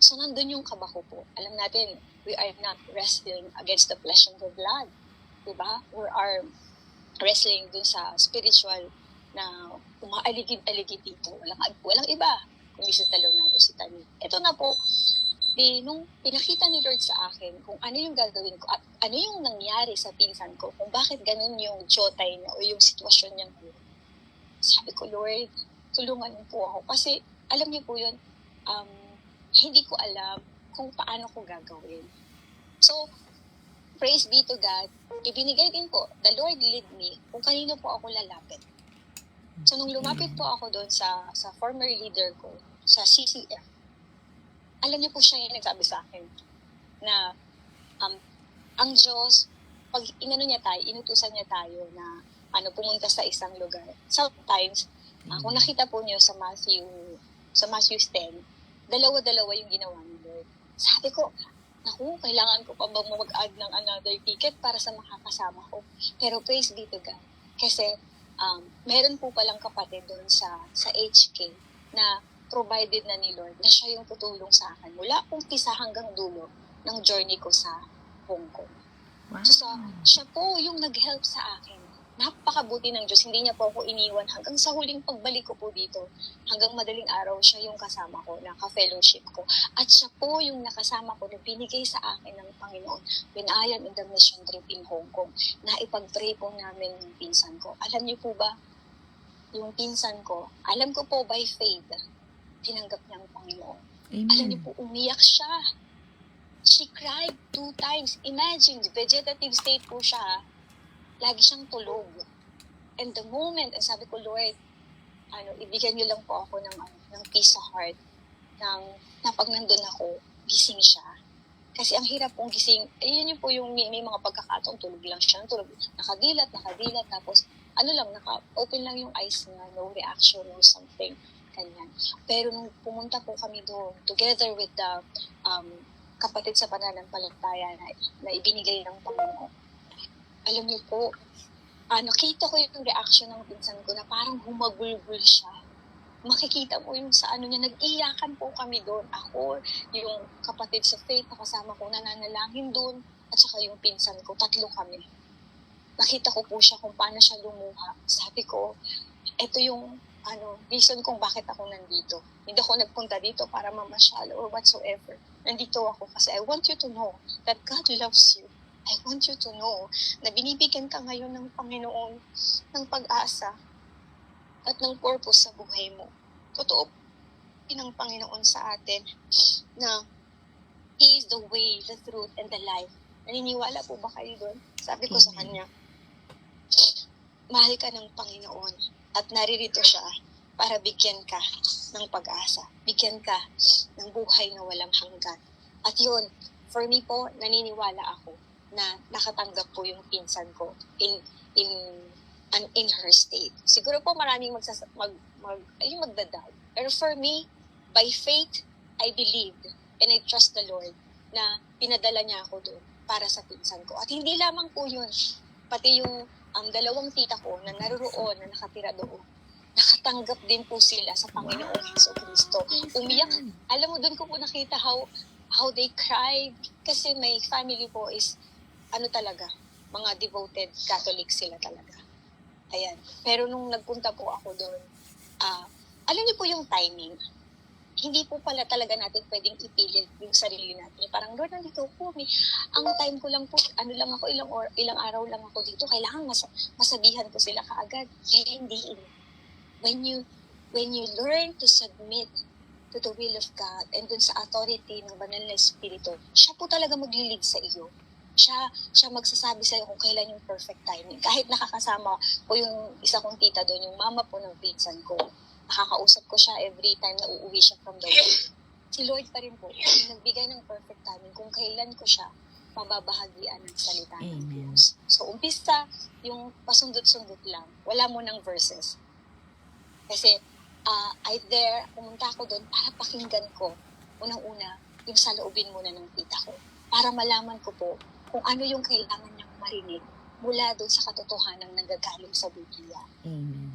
So, nandun yung kaba ko po. Alam natin, we are not wrestling against the flesh and the blood. Diba? We are wrestling dun sa spiritual na umaaligid-aligid dito. Walang iba. Kung si Talunan o si Tani. Ito na po, nung pinakita ni Lord sa akin kung ano yung gagawin ko at ano yung nangyari sa pinsan ko, kung bakit ganun yung jotay niya o yung sitwasyon niya. Sabi ko, Lord, tulungan niyo po ako. Kasi, alam niyo po yun, hindi ko alam kung paano ko gagawin. So, praise be to God, ibinigay din po, the Lord lead me kung kanino po ako lalapit. So, nung lumapit po ako doon sa former leader ko, sa CCF, alam niyo po siya yung nagsabi sa akin na ang Diyos, pag inano niya tayo, inutusan niya tayo na pumunta sa isang lugar. Sometimes, kung nakita po niyo sa Matthew 10, dalawa-dalawa yung ginawa ni Lord. Sabi ko, naku, kailangan ko pa ba mag-add ng another ticket para sa makakasama ko? Pero praise be to God. Kasi, meron po palang kapatid doon sa HK na provided na ni Lord na siya yung tutulong sa akin mula umpisa hanggang dulo ng journey ko sa Hong Kong. Wow. So, siya po yung nag-help sa akin. Napakabuti ng Diyos. Hindi niya po ako iniwan hanggang sa huling pagbalik ko po dito. Hanggang madaling araw, siya yung kasama ko, naka-fellowship ko. At siya po yung nakasama ko na binigay sa akin ng Panginoon when I am in the mission trip in Hong Kong, na ipag-pray po namin yung pinsan ko. Alam niyo po ba, yung pinsan ko, alam ko po by faith, tinanggap niya ang Panginoon. Amen. Alam niyo po, umiyak siya. She cried 2 times. Imagine, vegetative state po siya. Lagi siyang tulog. And the moment, sabi ko, Lord, ibigyan niyo lang po ako ng peace sa heart. Na pag nandun ako, gising siya. Kasi ang hirap pong gising, yun yung po yung may mga pagkakataon, tulog lang siya. Tulog, nakadilat, tapos naka-open lang yung eyes niya, no reaction or something. Ganyan. Pero nung pumunta po kami doon, together with the kapatid sa pananampalataya na ibinigay ng Panginoon. Alam niyo po, nakita ko yung reaction ng pinsan ko na parang humagulgul siya. Makikita mo yung sa niya, nag-iyakan po kami doon. Ako, yung kapatid sa faith na kasama ko, nananalangin doon, at saka yung pinsan ko, 3 kami. Nakita ko po siya kung paano siya lumuha. Sabi ko, ito yung reason kung bakit ako nandito. Hindi ako nagpunta dito para mamasyal or whatsoever. Nandito ako kasi I want you to know that God loves you. I want you to know na binibigyan ka ngayon ng Panginoon ng pag-asa at ng purpose sa buhay mo. Totoo ng Panginoon sa atin na He is the way, the truth, and the life. Naniniwala po ba kayo doon? Sabi ko sa kanya, mahal ka ng Panginoon at naririto siya para bigyan ka ng pag-asa. Bigyan ka ng buhay na walang hanggan. At yun, for me po, naniniwala ako na nakatanggap po yung pinsan ko in her state. Siguro po maraming magdadoubt. Pero for me, by faith, I believed and I trust the Lord na pinadala niya ako doon para sa pinsan ko. At hindi lamang po yun, pati yung 2 tita ko na naroon, na nakatira doon, nakatanggap din po sila sa Panginoong Jesucristo. Umiyak. Alam mo, doon ko po nakita how they cried. Kasi may family po is, talaga, mga devoted Catholic sila talaga. Ayan. Pero nung nagpunta po ako doon, alam niyo po yung timing. Hindi po pala talaga natin pwedeng ipilit yung sarili natin. Parang, Lord, nandito po. Ang time ko lang po, lang ako, ilang araw lang ako dito. Kailangan masabihan ko sila kaagad. Hindi. When you learn to submit to the will of God and dun sa authority ng banal na Espiritu, siya po talaga maglilid sa iyo. Siya magsasabi sa iyo kung kailan yung perfect timing. Kahit nakakasama ko yung isa kong tita doon, yung mama po ng pinsan ko, nakakausap ko siya every time na uuwi siya from the work. Si Lord pa rin po, nagbigay ng perfect timing kung kailan ko siya mababahagian ng salita ng Diyos. So, umpisa, yung pasundot-sundot lang. Wala mo ng verses. Kasi, pumunta ako doon para pakinggan ko, unang-una, yung saloobin muna ng tita ko. Para malaman ko po kung ano yung kailangan niyang marinig mula doon sa katotohanan ng nanggagaling sa Biblia.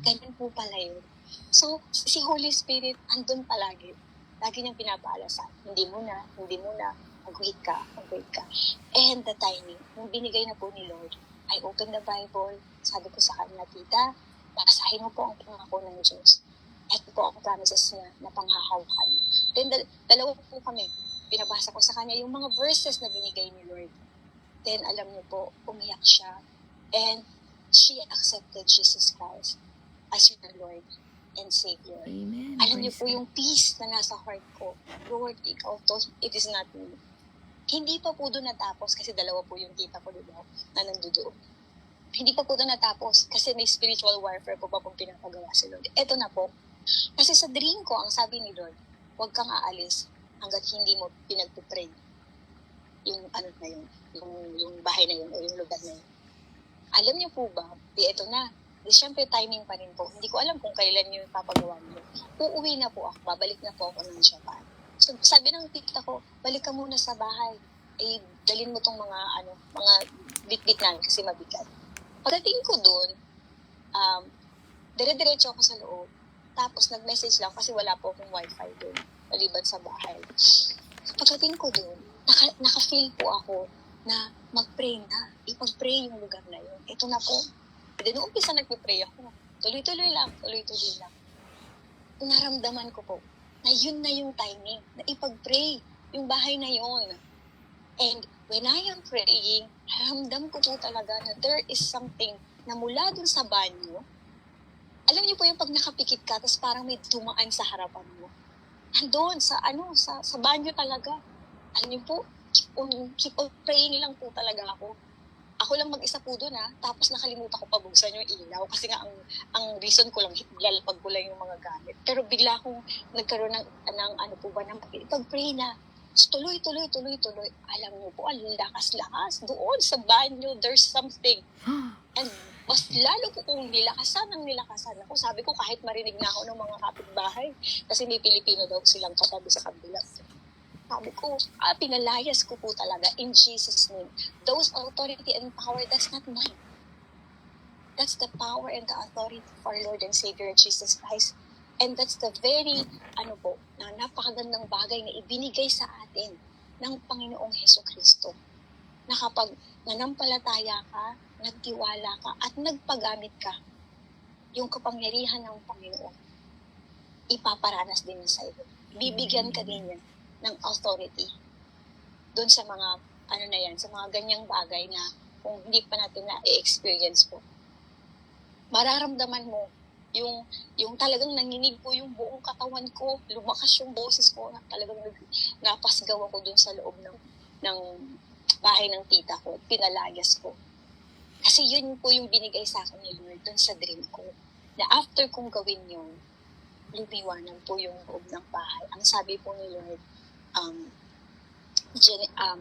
Ganyan po pala yun. So, si Holy Spirit, andun palagi. Lagi niyang pinapaala sa hindi muna, mag-wait ka. And the timing, nung binigay na po ni Lord, I opened the Bible, sabi ko sa kanya, tita, basahin mo po ang pangako ng Diyos. Ito po ang promises niya na panghahawakan. Then, dalawa po kami, pinabasa ko sa kanya yung mga verses na binigay ni Lord. Then, alam niyo po, umiyak siya. And she accepted Jesus Christ as her Lord. and Savior. Amen. Alam niyo Praise po God. yung peace na nasa heart ko. Lord, ikaw to, it is not me. Hindi pa po doon natapos kasi dalawa po yung tita ko, diba, na nandoon. Hindi pa po doon natapos kasi may spiritual warfare po pa pong pinapagawa si Lord. Eto na po. Kasi sa dream ko, ang sabi ni Lord, huwag kang aalis hanggat hindi mo pinagpipray yung ano na yun, yung bahay na yun o yung lugar na yun. Alam niyo po ba, eto na. Di syempre timing pa rin po. Hindi ko alam kung kailan yung papagawa niyo. Uuwi na po ako, babalik na po ako ng Japan. So, sabi ng tita ko, balik ka muna sa bahay. Eh, dalhin mo tong mga bit-bit namin kasi mabigat. Pagdating ko doon, dire-diretso ako sa loob. Tapos nag-message lang kasi wala po akong wifi doon, maliban sa bahay. Pagdating ko doon, naka-feel po ako na mag-pray na. Ipag-pray yung lugar na yun. Ito na po. Then, noong umpisa nagpipray ako. Tuloy-tuloy lang. Naramdaman ko po na yun na yung timing na ipag-pray yung bahay na yun. And when I am praying, naramdam ko po talaga na there is something na mula dun sa banyo. Alam niyo po yung pag nakapikit ka, tapos parang may dumaan sa harapan mo. Andun, sa banyo talaga. Alam niyo po, keep on praying lang po talaga ako. Ako lang mag-isa po doon tapos nakalimutan ko pa buksan yung ilaw kasi nga ang reason ko lang lalapag ko lang yung mga gamit. Pero bigla akong nagkaroon ng pag-pray na. Tuloy. Alam niyo po, ang lakas-lakas doon sa banyo, there's something. And mas lalo po kung nilakasan ako. Sabi ko kahit marinig na ako ng mga kapitbahay kasi may Pilipino daw silang katabi sa kabila. Sabi ko, pinalayas ko po talaga in Jesus' name. Those authority and power, that's not mine. That's the power and the authority of our Lord and Savior Jesus Christ. And that's the very, napakagandang bagay na ibinigay sa atin ng Panginoong Heso Kristo. Na kapag nanampalataya ka, nagtiwala ka, at nagpagamit ka, yung kapangyarihan ng Panginoon, ipaparanas din sa iyo. Bibigyan ka din yan ng authority doon sa mga sa mga ganyang bagay na kung hindi pa natin na-experience po. Mararamdaman mo yung talagang nanginig po yung buong katawan ko, lumakas yung boses ko, talagang napasgaw ako doon sa loob ng bahay ng tita ko, pinalayas ko. Kasi yun po yung binigay sa akin ni Lord doon sa dream ko. Na after kong gawin yun, lumiwanag po yung loob ng bahay. Ang sabi po ni Lord,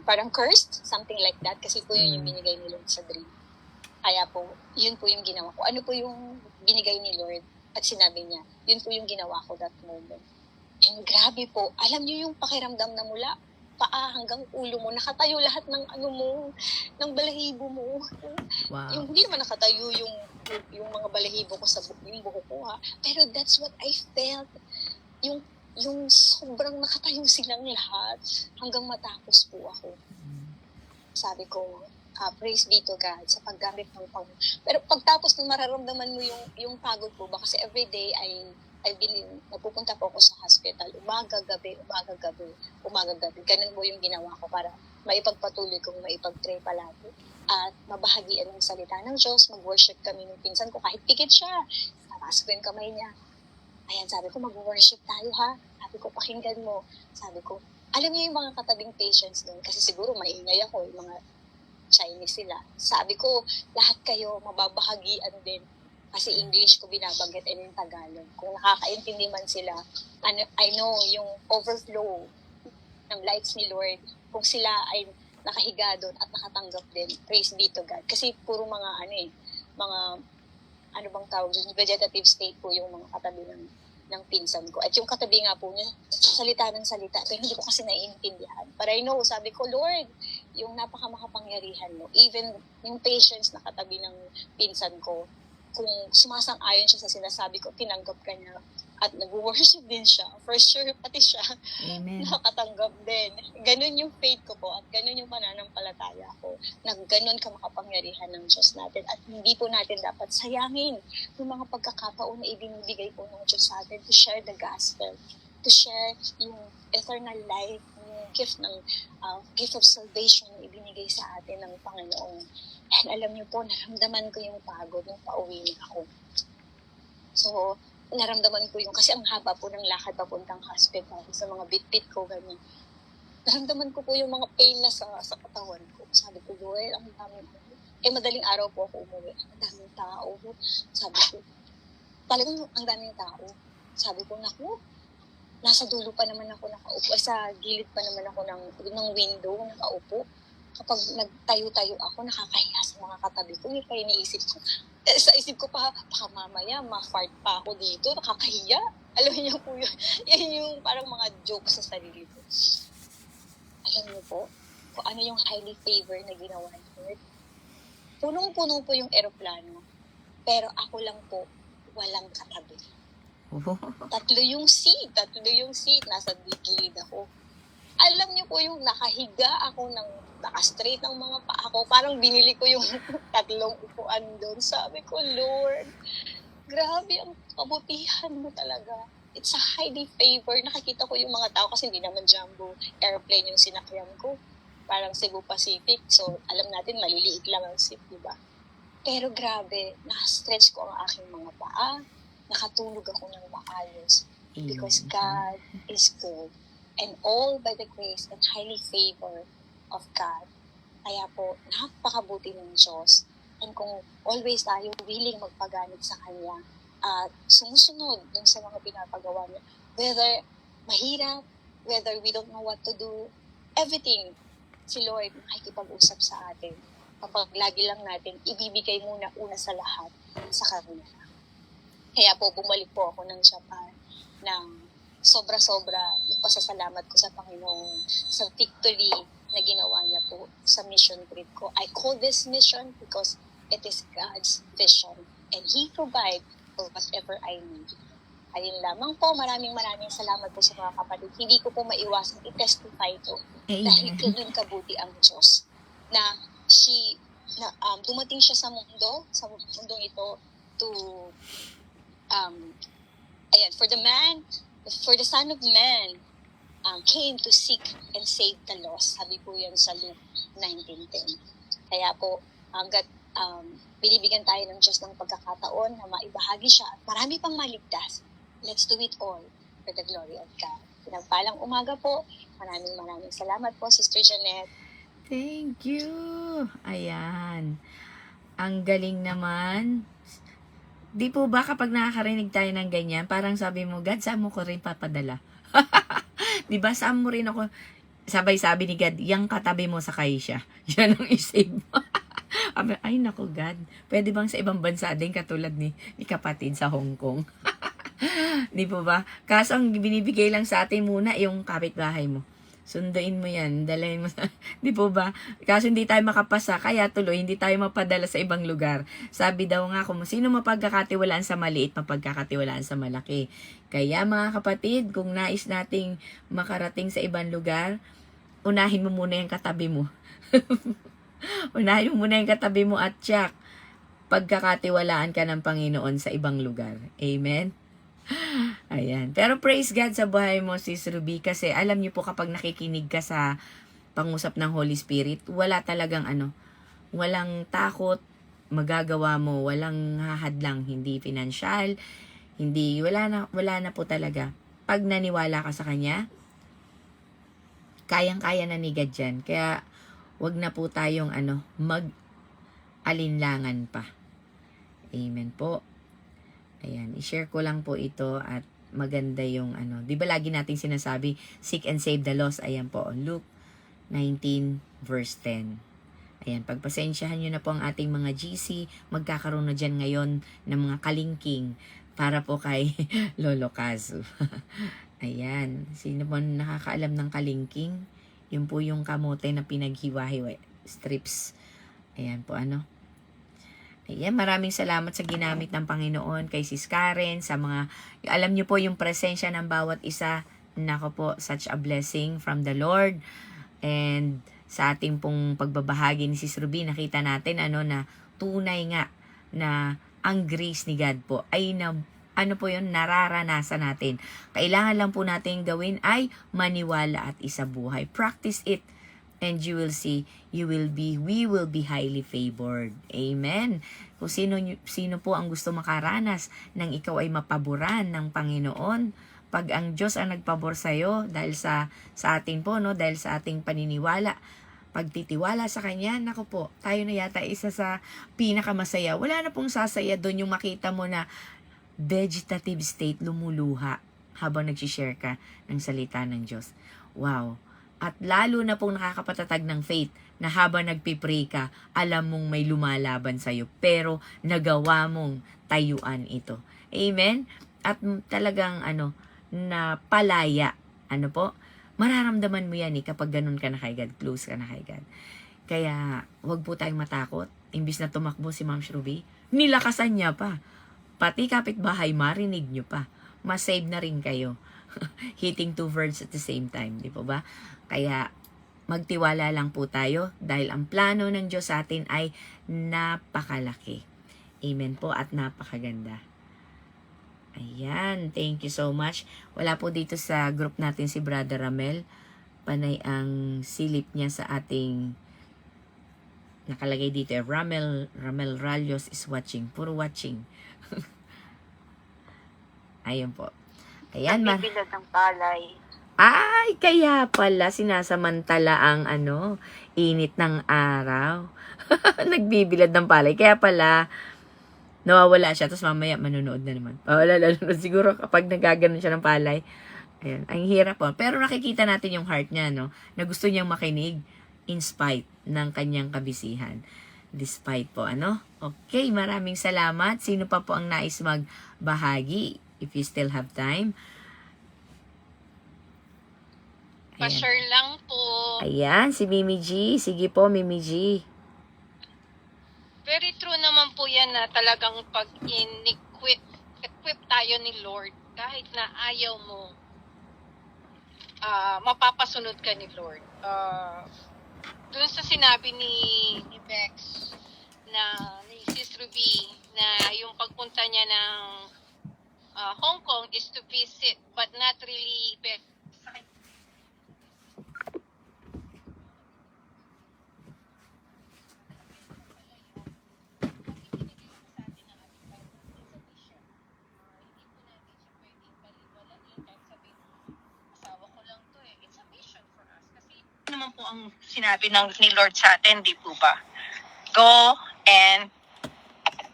parang cursed, something like that, kasi po yun yung binigay ni Lord sa dream. Kaya po, yun po yung ginawa ko. Ano po yung binigay ni Lord at sinabi niya, yun po yung ginawa ko that moment. And grabe po, alam niyo yung pakiramdam na mula paa hanggang ulo mo, nakatayo lahat ng ng balahibo mo. Wow. Yung hindi naman nakatayo yung mga balahibo ko sa yung buhok ko pero that's what I felt. Yung sobrang nakatayo silang lahat hanggang matapos po ako. Sabi ko, praise be to God sa paggamit ng Pero pagtapos nung mararamdaman mo yung pagod po ba? Kasi everyday napupunta po ako sa hospital. Umaga, gabi. Ganun po yung ginawa ko para maipagpatuloy kong maipag-pray palagi. At mabahagian ng salita ng Diyos. Mag-worship kami ng pinsan ko. Kahit pikit siya. Taas ko yung kamay niya. Ayan, sabi ko, mag-worship tayo Sabi ko, pakinggan mo. Sabi ko, alam niyo yung mga katabing patients doon. Kasi siguro maingay ako, yung mga Chinese sila. Sabi ko, lahat kayo mababahagian din. Kasi English ko binabanggit and yung Tagalog. Kung nakakaintindi man sila, I know yung overflow ng lights ni Lord. Kung sila ay nakahiga doon at nakatanggap din, praise be to God. Kasi puro mga bang tawag dyan, vegetative state po yung mga katabi ng pinsan ko. At yung katabi nga po niya, salita ng salita, pero hindi ko kasi naiintindihan. But I know, sabi ko, Lord, yung napakamakapangyarihan mo, even yung patience na katabi ng pinsan ko, kung sumasang-ayon siya sa sinasabi ko, tinanggap ka niya at nag-worship din siya. For sure, pati siya Amen. nakatanggap din. Ganun yung faith ko po at ganun yung pananampalataya ko na ganun ka makapangyarihan ng Diyos natin at hindi po natin dapat sayangin yung mga pagkakataon na ibinibigay po ng Diyos sa atin to share the gospel, to share yung eternal life, yung gift of salvation na ibinigay sa atin ng Panginoon. And alam niyo po, naramdaman ko yung pagod nung pauwi na ako. So, naramdaman ko yung, kasi ang haba po ng lakad papuntang hospital, sa mga bit-bit ko, ganyan. Naramdaman ko po yung mga pain na sa katawan ko. Sabi ko, Lord, ang daming, madaling araw po ako umuwi. Ang daming tao. Sabi ko, talagang ang daming tao. Sabi ko, naku, nasa dulo pa naman ako nakaupo. Sa gilid pa naman ako ng window, nakaupo. Kapag nagtayo-tayo ako, nakakahiya sa mga katabi ko. Yung kaya iniisip ko. Sa isip ko pa, baka mamaya, ma-fart pa ako dito. Nakakahiya. Alam niyo po yun. Yan yung parang mga jokes sa sarili ko. Alam niyo po, kung ano yung highly favor na ginawa ni Lord. Punong-puno po yung eroplano. Pero ako lang po, walang katabi. Tatlo yung seat. Nasa gilid ako. Alam niyo po yung nakahiga ako naka-straight ng mga paa ko. Parang binili ko yung tatlong upuan doon. Sabi ko, Lord, grabe ang kabutihan mo talaga. It's a highly favor. Nakikita ko yung mga tao kasi hindi naman jumbo airplane yung sinakyan ko. Parang Cebu Pacific. So, alam natin, maliliit lang ang seat, di ba? Pero grabe, naka-stretch ko ang aking mga paa. Nakatulog ako ng maayos. Because God is good. And all by the grace and highly favor of God. Kaya po, napakabuti ng Diyos. And kung always tayo willing magpaganit sa Kanya at sumusunod dun sa mga pinapagawa niya, whether mahirap, whether we don't know what to do, everything, si Lord makikipag-usap sa atin. Kapag lagi lang natin, ibibigay muna una sa lahat sa Kanya. Kaya po, bumalik po ako ng Japan ng sobra-sobra yung pasasalamat ko sa Panginoon sa victory na ginawa niya po sa mission trip ko. I call this mission because it is God's vision and He provide for whatever I need. Ayun lamang po, maraming salamat po sa mga kapatid. Hindi ko po maiwasang i-testify ito dahil ganun kabuti ang Diyos na dumating siya sa mundong ito to for the Son of Man came to seek and save the lost. Sabi po yan sa Luke 19:10. Kaya po, hanggat binibigyan tayo ng Diyos ng pagkakataon na maibahagi siya at marami pang maligtas, let's do it all for the glory of God. Pinagpalang umaga po. Maraming salamat po, Sister Janet. Thank you. Ayan. Ang galing naman. Di po ba kapag nakakarinig tayo ng ganyan, parang sabi mo, God, saan mo ko rin papadala? Di ba, saan mo rin ako, sabay-sabi ni God, yung katabi mo sa siya. Yan ang isip mo. Ay, naku God, pwede bang sa ibang bansa din katulad ni kapatid sa Hong Kong? Di po ba? Kaso ang binibigay lang sa atin muna yung kapitbahay mo. Sunduin mo yan, dalahin mo sa, di po ba? Kaso hindi tayo makapasa, kaya tuloy, hindi tayo mapadala sa ibang lugar. Sabi daw nga, kung sino mapagkakatiwalaan sa maliit, mapagkakatiwalaan sa malaki. Kaya mga kapatid, kung nais nating makarating sa ibang lugar, unahin mo muna yung katabi mo. Unahin mo muna yung katabi mo at tiyak, pagkakatiwalaan ka ng Panginoon sa ibang lugar. Amen? Ayan. Pero praise God sa buhay mo, Sis Ruby, kasi alam niyo po kapag nakikinig ka sa pangusap ng Holy Spirit, wala talagang walang takot, magagawa mo, walang hahadlang, hindi financial, wala na po talaga. Pag naniwala ka sa Kanya, kayang-kaya na ni God yan. Kaya, wag na po tayong mag-alinlangan pa. Amen po. Ayan, i-share ko lang po ito at maganda yung di ba lagi nating sinasabi, seek and save the lost. Ayan po, Luke 19 verse 10. Ayan, pagpasensyahan nyo na po ang ating mga GC, magkakaroon na dyan ngayon ng mga kalingking para po kay Lolo Kazu. Ayan, sino po nakakaalam ng kalingking? Yun po yung kamote na pinaghiwa-hiwa, strips. Ayan po Ayan, maraming salamat sa ginamit ng Panginoon kay Sis Karen, sa mga, alam niyo po yung presensya ng bawat isa, nako po, such a blessing from the Lord. And sa ating pong pagbabahagi ni Sis Ruby, nakita natin na tunay nga na ang grace ni God po ay nararanasan natin. Kailangan lang po natin gawin ay maniwala at isabuhay. Practice it. and you will see, we will be highly favored. Amen. Kung sino po ang gusto makaranas ng ikaw ay mapaboran ng Panginoon, pag ang Diyos ang nagpabor sa iyo dahil sa atin po, no, dahil sa ating paniniwala, pagtitiwala sa Kanya, nako po, tayo na yata isa sa pinakamasaya. Wala na pong sasaya doon yung makita mo na vegetative state, lumuluha habang nagsishare ka ng salita ng Diyos. Wow. At lalo na pong nakakapatatag ng faith na habang nagpipray ka, alam mong may lumalaban sa'yo, pero nagawa mong tayuan ito. Amen? At talagang na palaya. Mararamdaman mo yan kapag ganun ka na kay God, close ka na kay God. Kaya, wag po tayong matakot. Imbis na tumakbo si Ma'am Shruby, nilakasan niya pa. Pati kapitbahay, marinig nyo pa. Masave na rin kayo. Hitting 2 words at the same time, di po ba? Kaya, magtiwala lang po tayo dahil ang plano ng Diyos sa atin ay napakalaki. Amen po at napakaganda. Ayan, thank you so much. Wala po dito sa group natin si Brother Ramel. Panay ang silip niya sa ating nakalagay dito. Ramel Ralios is watching. Puro watching. Ayun po. Ayan, Nagbibilad ng palay. Ay, kaya pala sinasamantala ang init ng araw. Nagbibilad ng palay. Kaya pala nawawala siya, tapos mamaya manunood na naman. Nanonood siguro kapag nagaganon siya ng palay. Ayan, ang hirap po. Pero nakikita natin yung heart niya, no? Na gusto niyang makinig in spite ng kanyang kabisihan. Despite po, Okay, maraming salamat. Sino pa po ang nais magbahagi? If you still have time. Ayan. Pa-share lang po. Ayan, si Mimi G. Sige po, Mimi G. Very true naman po yan na talagang pag equip tayo ni Lord, kahit na ayaw mo, mapapasunod ka ni Lord. Doon sa sinabi ni Bex ni Sis Ruby na yung pagpunta niya ng Hong Kong is to visit but not really naman po ang sinabi ni Lord sa atin, di po ba? Go and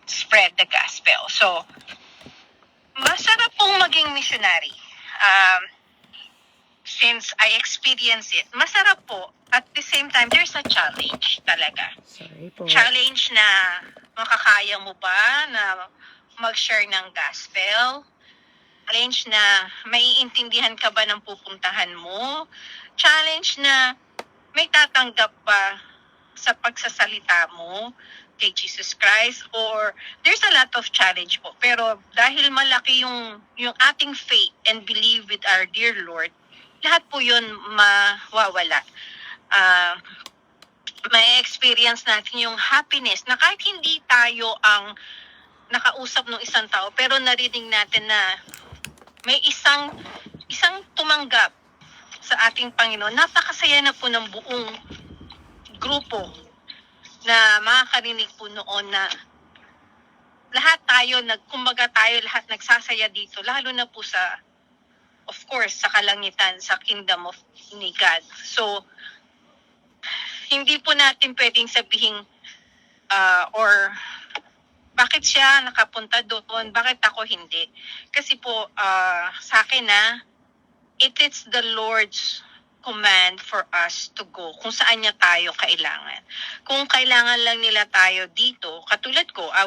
spread the gospel. So, masarap pong maging missionary. Since I experience it, masarap po. At the same time, there's a challenge talaga. Sorry po. Challenge na makakaya mo ba na mag-share ng gospel? Challenge na maiintindihan ka ba ng pupuntahan mo? Challenge na may tatanggap ba sa pagsasalita mo kay Jesus Christ? Or there's a lot of challenge po. Pero dahil malaki yung ating faith and believe with our dear Lord, lahat po yun mawawala. May experience natin yung happiness na kahit hindi tayo ang nakausap ng isang tao, pero narinig natin na may isang tumanggap sa ating Panginoon. Napakasaya na po ng buong grupo na makakarinig po noon na lahat tayo, kumbaga tayo lahat nagsasaya dito, lalo na po sa, of course, sa kalangitan, sa kingdom of ni God. So, hindi po natin pwedeng sabihin or bakit siya nakapunta doon, bakit ako hindi. Kasi po, sa akin it is the Lord's command for us to go kung saan niya tayo kailangan. Kung kailangan lang nila tayo dito, katulad ko, I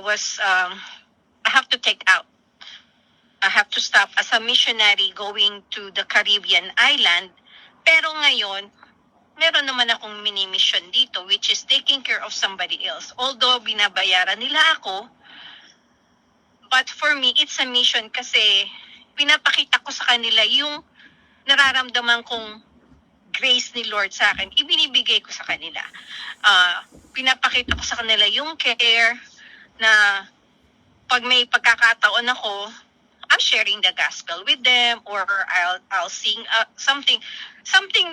have to take out. I have to stop as a missionary going to the Caribbean island. Pero ngayon, meron naman akong mini-mission dito, which is taking care of somebody else. Although binabayaran nila ako, but for me, it's a mission kasi pinapakita ko sa kanila yung nararamdaman kong grace ni Lord sa akin, ibinibigay ko sa kanila. Pinapakita ko sa kanila yung care na pag may pagkakataon ako, I'm sharing the gospel with them, or I'll sing something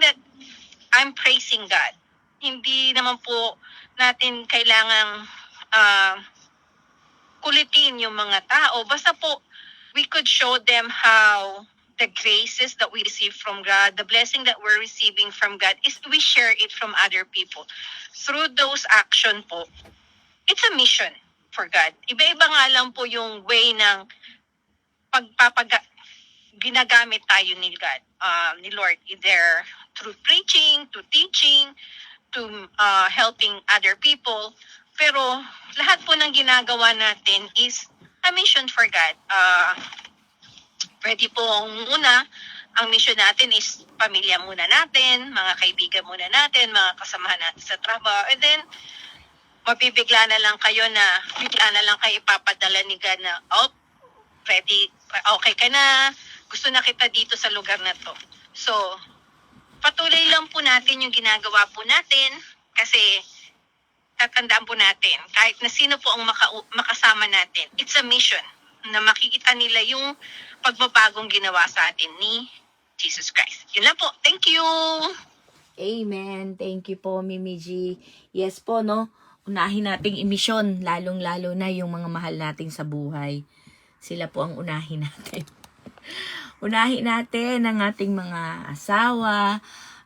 that I'm praising God. hindi naman po natin kailangang ah, kulitin yung mga tao. Basta po, we could show them how the graces that we receive from God, the blessing that we're receiving from God, is we share it from other people. Through those action po, it's a mission for God. Iba-iba nga lang po yung way ng ginagamit tayo ni God, ni Lord, either through preaching, to teaching, to helping other people. Pero lahat po ng ginagawa natin is a mission for God. Pwede pong muna, ang mission natin is pamilya muna natin, mga kaibigan muna natin, mga kasamahan natin sa trabaho. And then, mapibigla na lang kayo na, bigla na lang kayo ipapadala ni God na, oh, ready, okay ka na, gusto na kita dito sa lugar na to. So, patuloy lang po natin yung ginagawa po natin kasi tatandaan po natin, kahit na sino po ang makasama natin, it's a mission na makikita nila yung pagbabagong ginawa sa atin ni Jesus Christ. Yun lang po. Thank you! Amen. Thank you po, Mimi G. Yes po, no? Unahin nating imisyon, lalong-lalo na yung mga mahal nating sa buhay. Sila po ang unahin natin. Unahin natin ang ating mga asawa,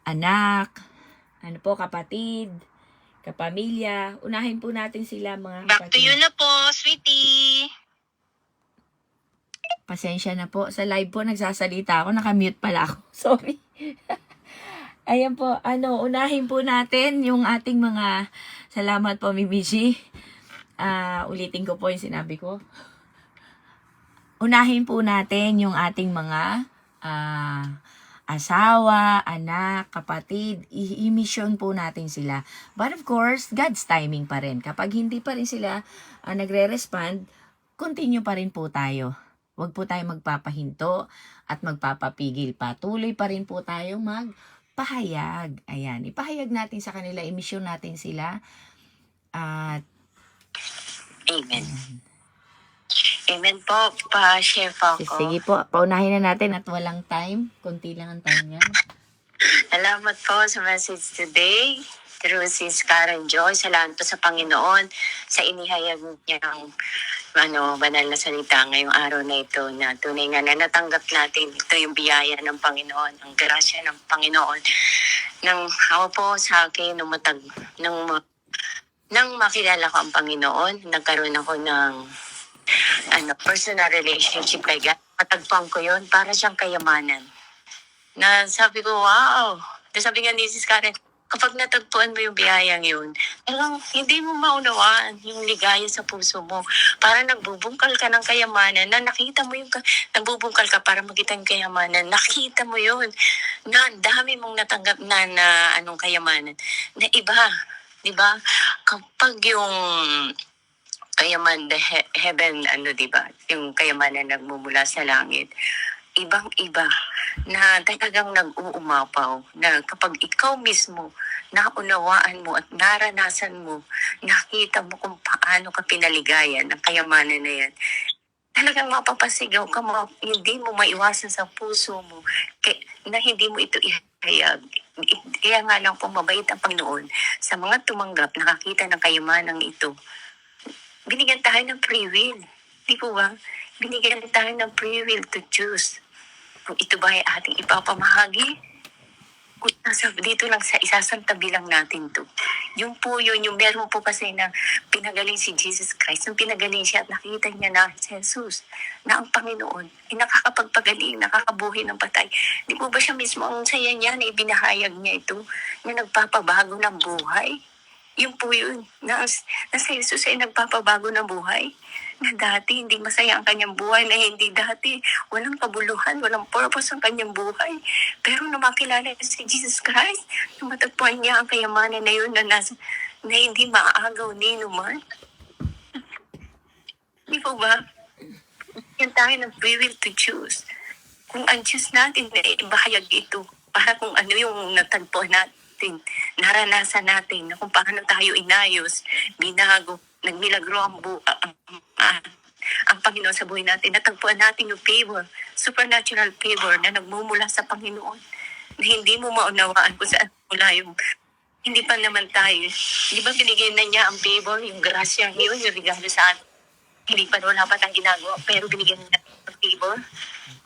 anak, kapatid, kapamilya. Unahin po natin sila, mga Back to kapatid. you na po, sweetie! Pasensya na po. Sa live po, nagsasalita ako. Nakamute pala ako. Sorry. Ayan po. Unahin po natin yung ating mga... Salamat po, Mimi G. Ulitin ko po yung sinabi ko. Unahin po natin yung ating mga asawa, anak, kapatid. I-mission po natin sila. But of course, God's timing pa rin. Kapag hindi pa rin sila nagre-respond, continue pa rin po tayo. Huwag po tayo magpapahinto at magpapapigil. Patuloy pa rin po tayong magpahayag. Ayan, ipahayag natin sa kanila, imisyon natin sila. At Amen. Amen po, pa-chef ako. sige po, paunahin na natin at walang time. Kunti lang ang time niya. Salamat po sa message today. Through Sis Karen Joy, salamat po sa Panginoon sa inihayag niya ng banal na salita ngayong araw na ito na tunay nga na natanggap natin. Ito yung biyaya ng Panginoon, ang grasya ng Panginoon. Nang ako po sa akin, nang makilala ko ang Panginoon, nagkaroon ako ng personal relationship kay God. Matagpuan ko yun, para siyang kayamanan. Na sabi ko, wow! Sabi nga ni Sis Karen, kapag natagpuan mo yung biyayang yun, talagang hindi mo maunawaan yung ligaya sa puso mo. Parang nagbubungkal ka ng kayamanan, na nakita mo yung, nagbubungkal ka para makita yung kayamanan, nakita mo yun, na dami mong natanggap na kayamanan, na iba, di ba? Kapag yung kayaman, heaven, di ba? Yung kayamanan nagmumula sa langit, ibang-iba na talagang nag-uumapaw na kapag ikaw mismo naunawaan mo at naranasan mo, nakita mo kung paano ka pinaligayan ng kayamanan na yan, talagang mapapasigaw ka, hindi mo maiwasan sa puso mo na hindi mo ito ihayag. Kaya nga lang po mabait ang Panginoon sa mga tumanggap, nakakita ng kayamanang ito. Binigyan tayo ng free will. Di po ba? Binigyan tayo ng free will to choose. Kung ito ba ay ating ipapamahagi, kung dito lang sa isasantabi lang natin to. Yung po yun, yung meron po kasi na pinagaling si Jesus Christ, yung pinagaling siya at nakita niya na si Jesus, na ang Panginoon, ay nakakapagpagaling, nakakabuhay ng patay. Di po ba siya mismo ang saya niya na ibinahayag niya ito, na nagpapabago ng buhay? Yung po yun, na si Jesus ay nagpapabago ng buhay. Na dati hindi masaya ang kanyang buhay, na hindi dati walang kabuluhan, walang purpose ang kanyang buhay. Pero nung makilala si Jesus Christ, nung matagpuan niya ang kayamanan na yun na hindi maaagaw ni numan. Di po ba? Yan tayo ng free will to choose. Kung ang choose natin na ibahayag ito, para kung ano yung natagpuan natin, naranasan natin, na kung paano tayo inayos, binago, nagmilagro ang Panginoon sa buhay natin, natagpuan natin yung favor, supernatural favor na nagmumula sa Panginoon, na hindi mo maunawaan kung saan mula yung hindi pa naman tayo. Di ba binigay na niya ang favor, yung grasya yun, yung regalo sa atin. Hindi pa, wala pa tayong ginagawa, pero binigyan niya ang favor.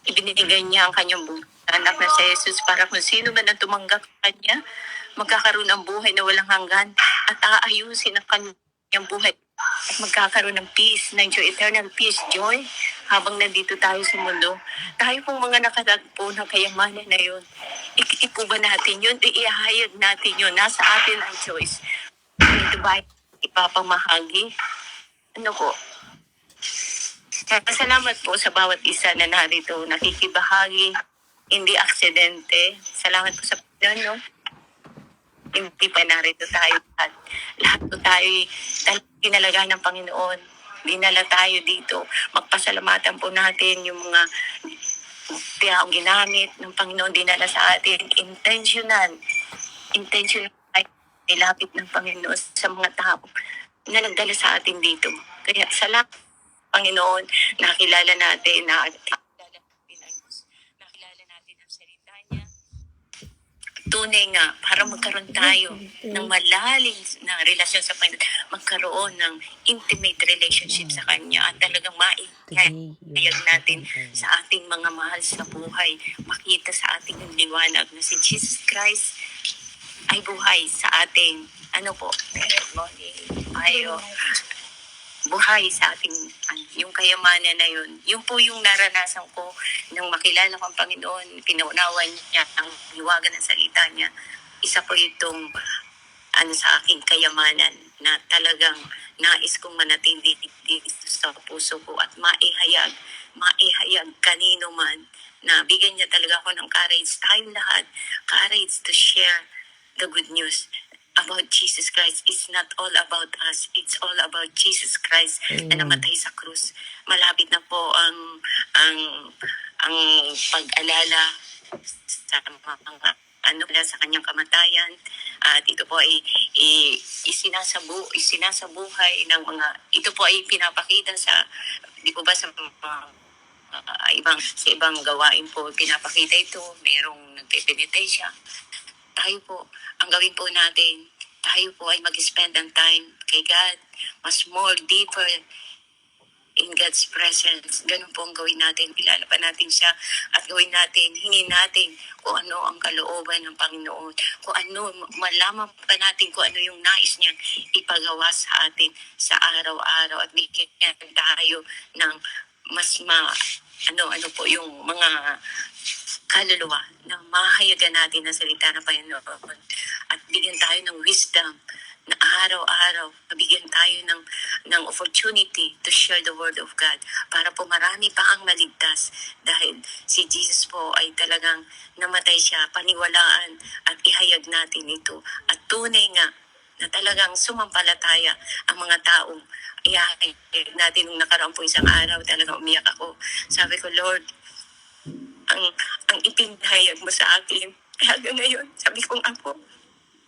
Ibinigay niya ang kanyang buhay na anak na si Jesus para kung sino man ang tumanggap sa kanya, magkakaroon ng buhay na walang hanggan at aayusin ang kanyang buhay at magkakaroon ng peace, ng joy, eternal peace, joy habang nandito tayo sa mundo. Tayo pong mga nakatagpo ng kayamanan na yun, ipuba natin yun, iihayag natin yun, nasa atin ang choice. Ito ba ipapamahagi? Ano po? Salamat po sa bawat isa na narito, nakikibahagi, hindi aksidente. Salamat po sa Panginoon, no? Hindi pa narito tayo. Lahat po tayo tinalaga ng Panginoon. Dinala tayo dito. Magpasalamatan po natin yung mga tiyaong ginamit ng Panginoon, dinala sa atin. Intentional tayo nilapit ng Panginoon sa mga tao na nagdala sa atin dito. Kaya salamat, Panginoon, nakilala natin ang salita niya. Tunay nga, para magkaroon tayo ng malalim na relasyon sa Panginoon, magkaroon ng intimate relationship sa Kanya at talagang maihayag natin sa ating mga mahal sa buhay, makita sa ating liwanag na si Jesus Christ ay buhay sa ating, buhay sa ating, yung kayamanan na yun. Yun po yung naranasan ko nang makilala ko ang Panginoon, pinaunawan niya ang liwagan ng salita niya. Isa po itong sa aking kayamanan na talagang nais kong manatili dito sa puso ko at maihayag kanino man na bigyan niya talaga ako ng courage, tayong lahat, courage to share the good news about Jesus Christ. It's not all about us. It's all about Jesus Christ na namatay sa krus. Malapit na po ang pag-alala sa mga sa kanyang kamatayan. At ito po ay isinasabuhay ng mga, ito po ay pinapakita sa, di po ba sa ibang gawain po pinapakita ito. Merong nagpipinitay siya. Tayo po, ang gawin po natin, tayo po ay mag-spend ang time kay God, mas more, deeper in God's presence. Ganun po ang gawin natin. Kilala pa natin siya at gawin natin, hingin natin kung ano ang kalooban ng Panginoon. Kung ano, malaman pa natin kung ano yung nais niyang ipagawa sa atin sa araw-araw at bigyan tayo ng mas ano po yung mga kaluluwa na mahayagan natin ang salita ng Panginoon at bigyan tayo ng wisdom na araw-araw nabigyan tayo ng opportunity to share the word of God para po marami pa ang maligtas dahil si Jesus po ay talagang namatay siya, paniwalaan at ihayag natin ito at tunay nga na talagang sumampalataya ang mga taong ihayag natin. Nung nakaraang po isang araw talagang umiyak ako, sabi ko, Lord, ang ipinahayag mo sa akin. Hanggang ngayon, sabi kong ako,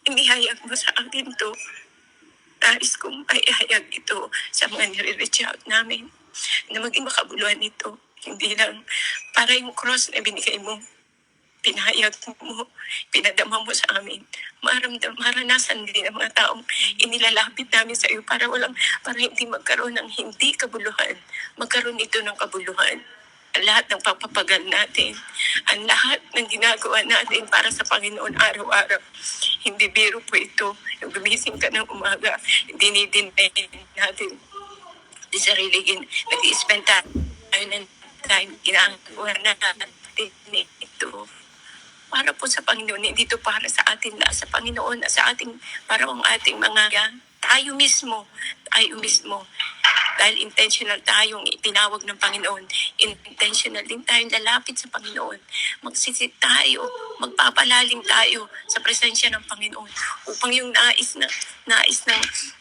inihayag mo sa akin to. Nais kong maihayag ito sa mga nire-reach out namin na maging makabuluhan ito. Hindi lang para yung cross na binigay mo, pinahayag mo, pinadama mo sa amin. Maranasan din ang mga taong inilalapit namin sa iyo para hindi magkaroon ng hindi kabuluhan. Magkaroon ito ng kabuluhan. Ang lahat ng papapagal natin, ang lahat ng ginagawa natin para sa Panginoon araw-araw. Hindi biro po ito. Yung gumising ka ng umaga, dinidinay natin di sarili, nag-i-spend tayo ng time, ginagawa natin ito. Para po sa Panginoon, hindi ito para sa atin na sa Panginoon, sa ating, para ang ating mga, tayo mismo. Dahil intentional tayong itinawag ng Panginoon, intentional din tayong lalapit sa Panginoon. Magsisit tayo, magpapalalim tayo sa presensya ng Panginoon upang yung nais ng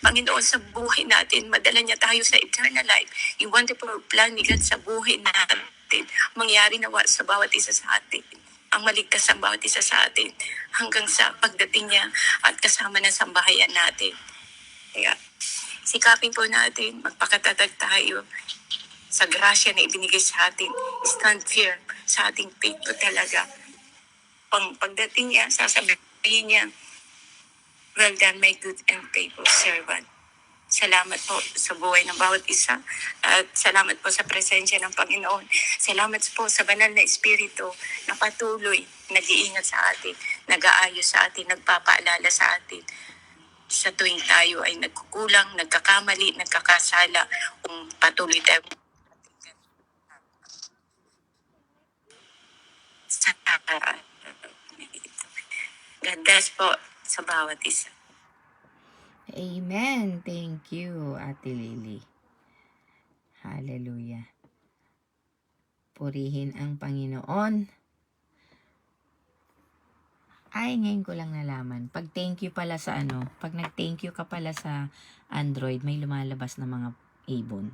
Panginoon sa buhay natin, madala niya tayo sa eternal life. Yung wonderful plan ni God sa buhay natin, mangyari nawa sa bawat isa sa atin. Ang maligtas sa bawat isa sa atin hanggang sa pagdating niya at kasama ng sambahayan natin. Kaya, sikapin po natin, magpakatatag tayo sa grasya na ibinigay sa atin. Stand firm sa ating faith po talaga. Pagdating niya, sasabihin niya, Well done, my good and faithful servant. Salamat po sa buhay ng bawat isa at salamat po sa presensya ng Panginoon. Salamat po sa banal na Espiritu na patuloy nag-iingat sa atin, nag-aayos sa atin, nagpapaalala sa atin sa tuwing tayo ay nagkukulang, nagkakamali, nagkakasala, kung patuloy tayo sa God bless po sa bawat isa. Amen. Thank you, Ate Lily. Hallelujah. Purihin ang Panginoon. Ay, ngayon ko lang nalaman. Pag thank you pala sa pag nag-thank you ka pala sa Android, may lumalabas na mga ibon.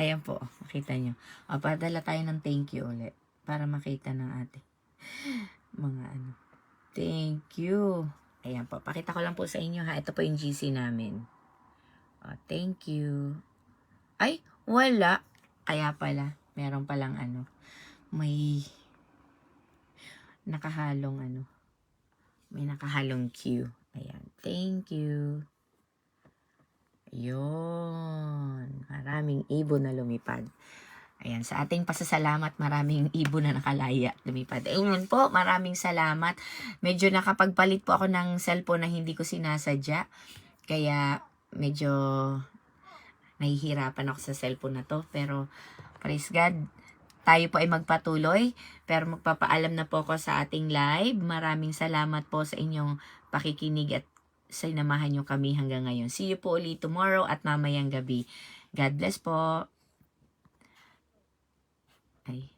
Ayan po, makita nyo. O, padala tayo ng thank you ulit para makita ng ate. Mga thank you. Ayan po, pakita ko lang po sa inyo ha. Ito po yung GC namin. O, thank you. Ay, wala. Kaya pala, meron palang may nakahalong may nakahalong Q. Ayan, thank you. Ayun, maraming ibon na lumipad. Ayan, sa ating pasasalamat, maraming ibon na nakalaya, lumipad. Ayun po, maraming salamat. Medyo nakapagpalit po ako ng cellphone na hindi ko sinasadya. Kaya, medyo nahihirapan ako sa cellphone na to. Pero, praise God, tayo po ay magpatuloy. Pero magpapaalam na po ako sa ating live. Maraming salamat po sa inyong pakikinig at sinamahan nyo kami hanggang ngayon. See you po ulit tomorrow at mamayang gabi. God bless po. Ay.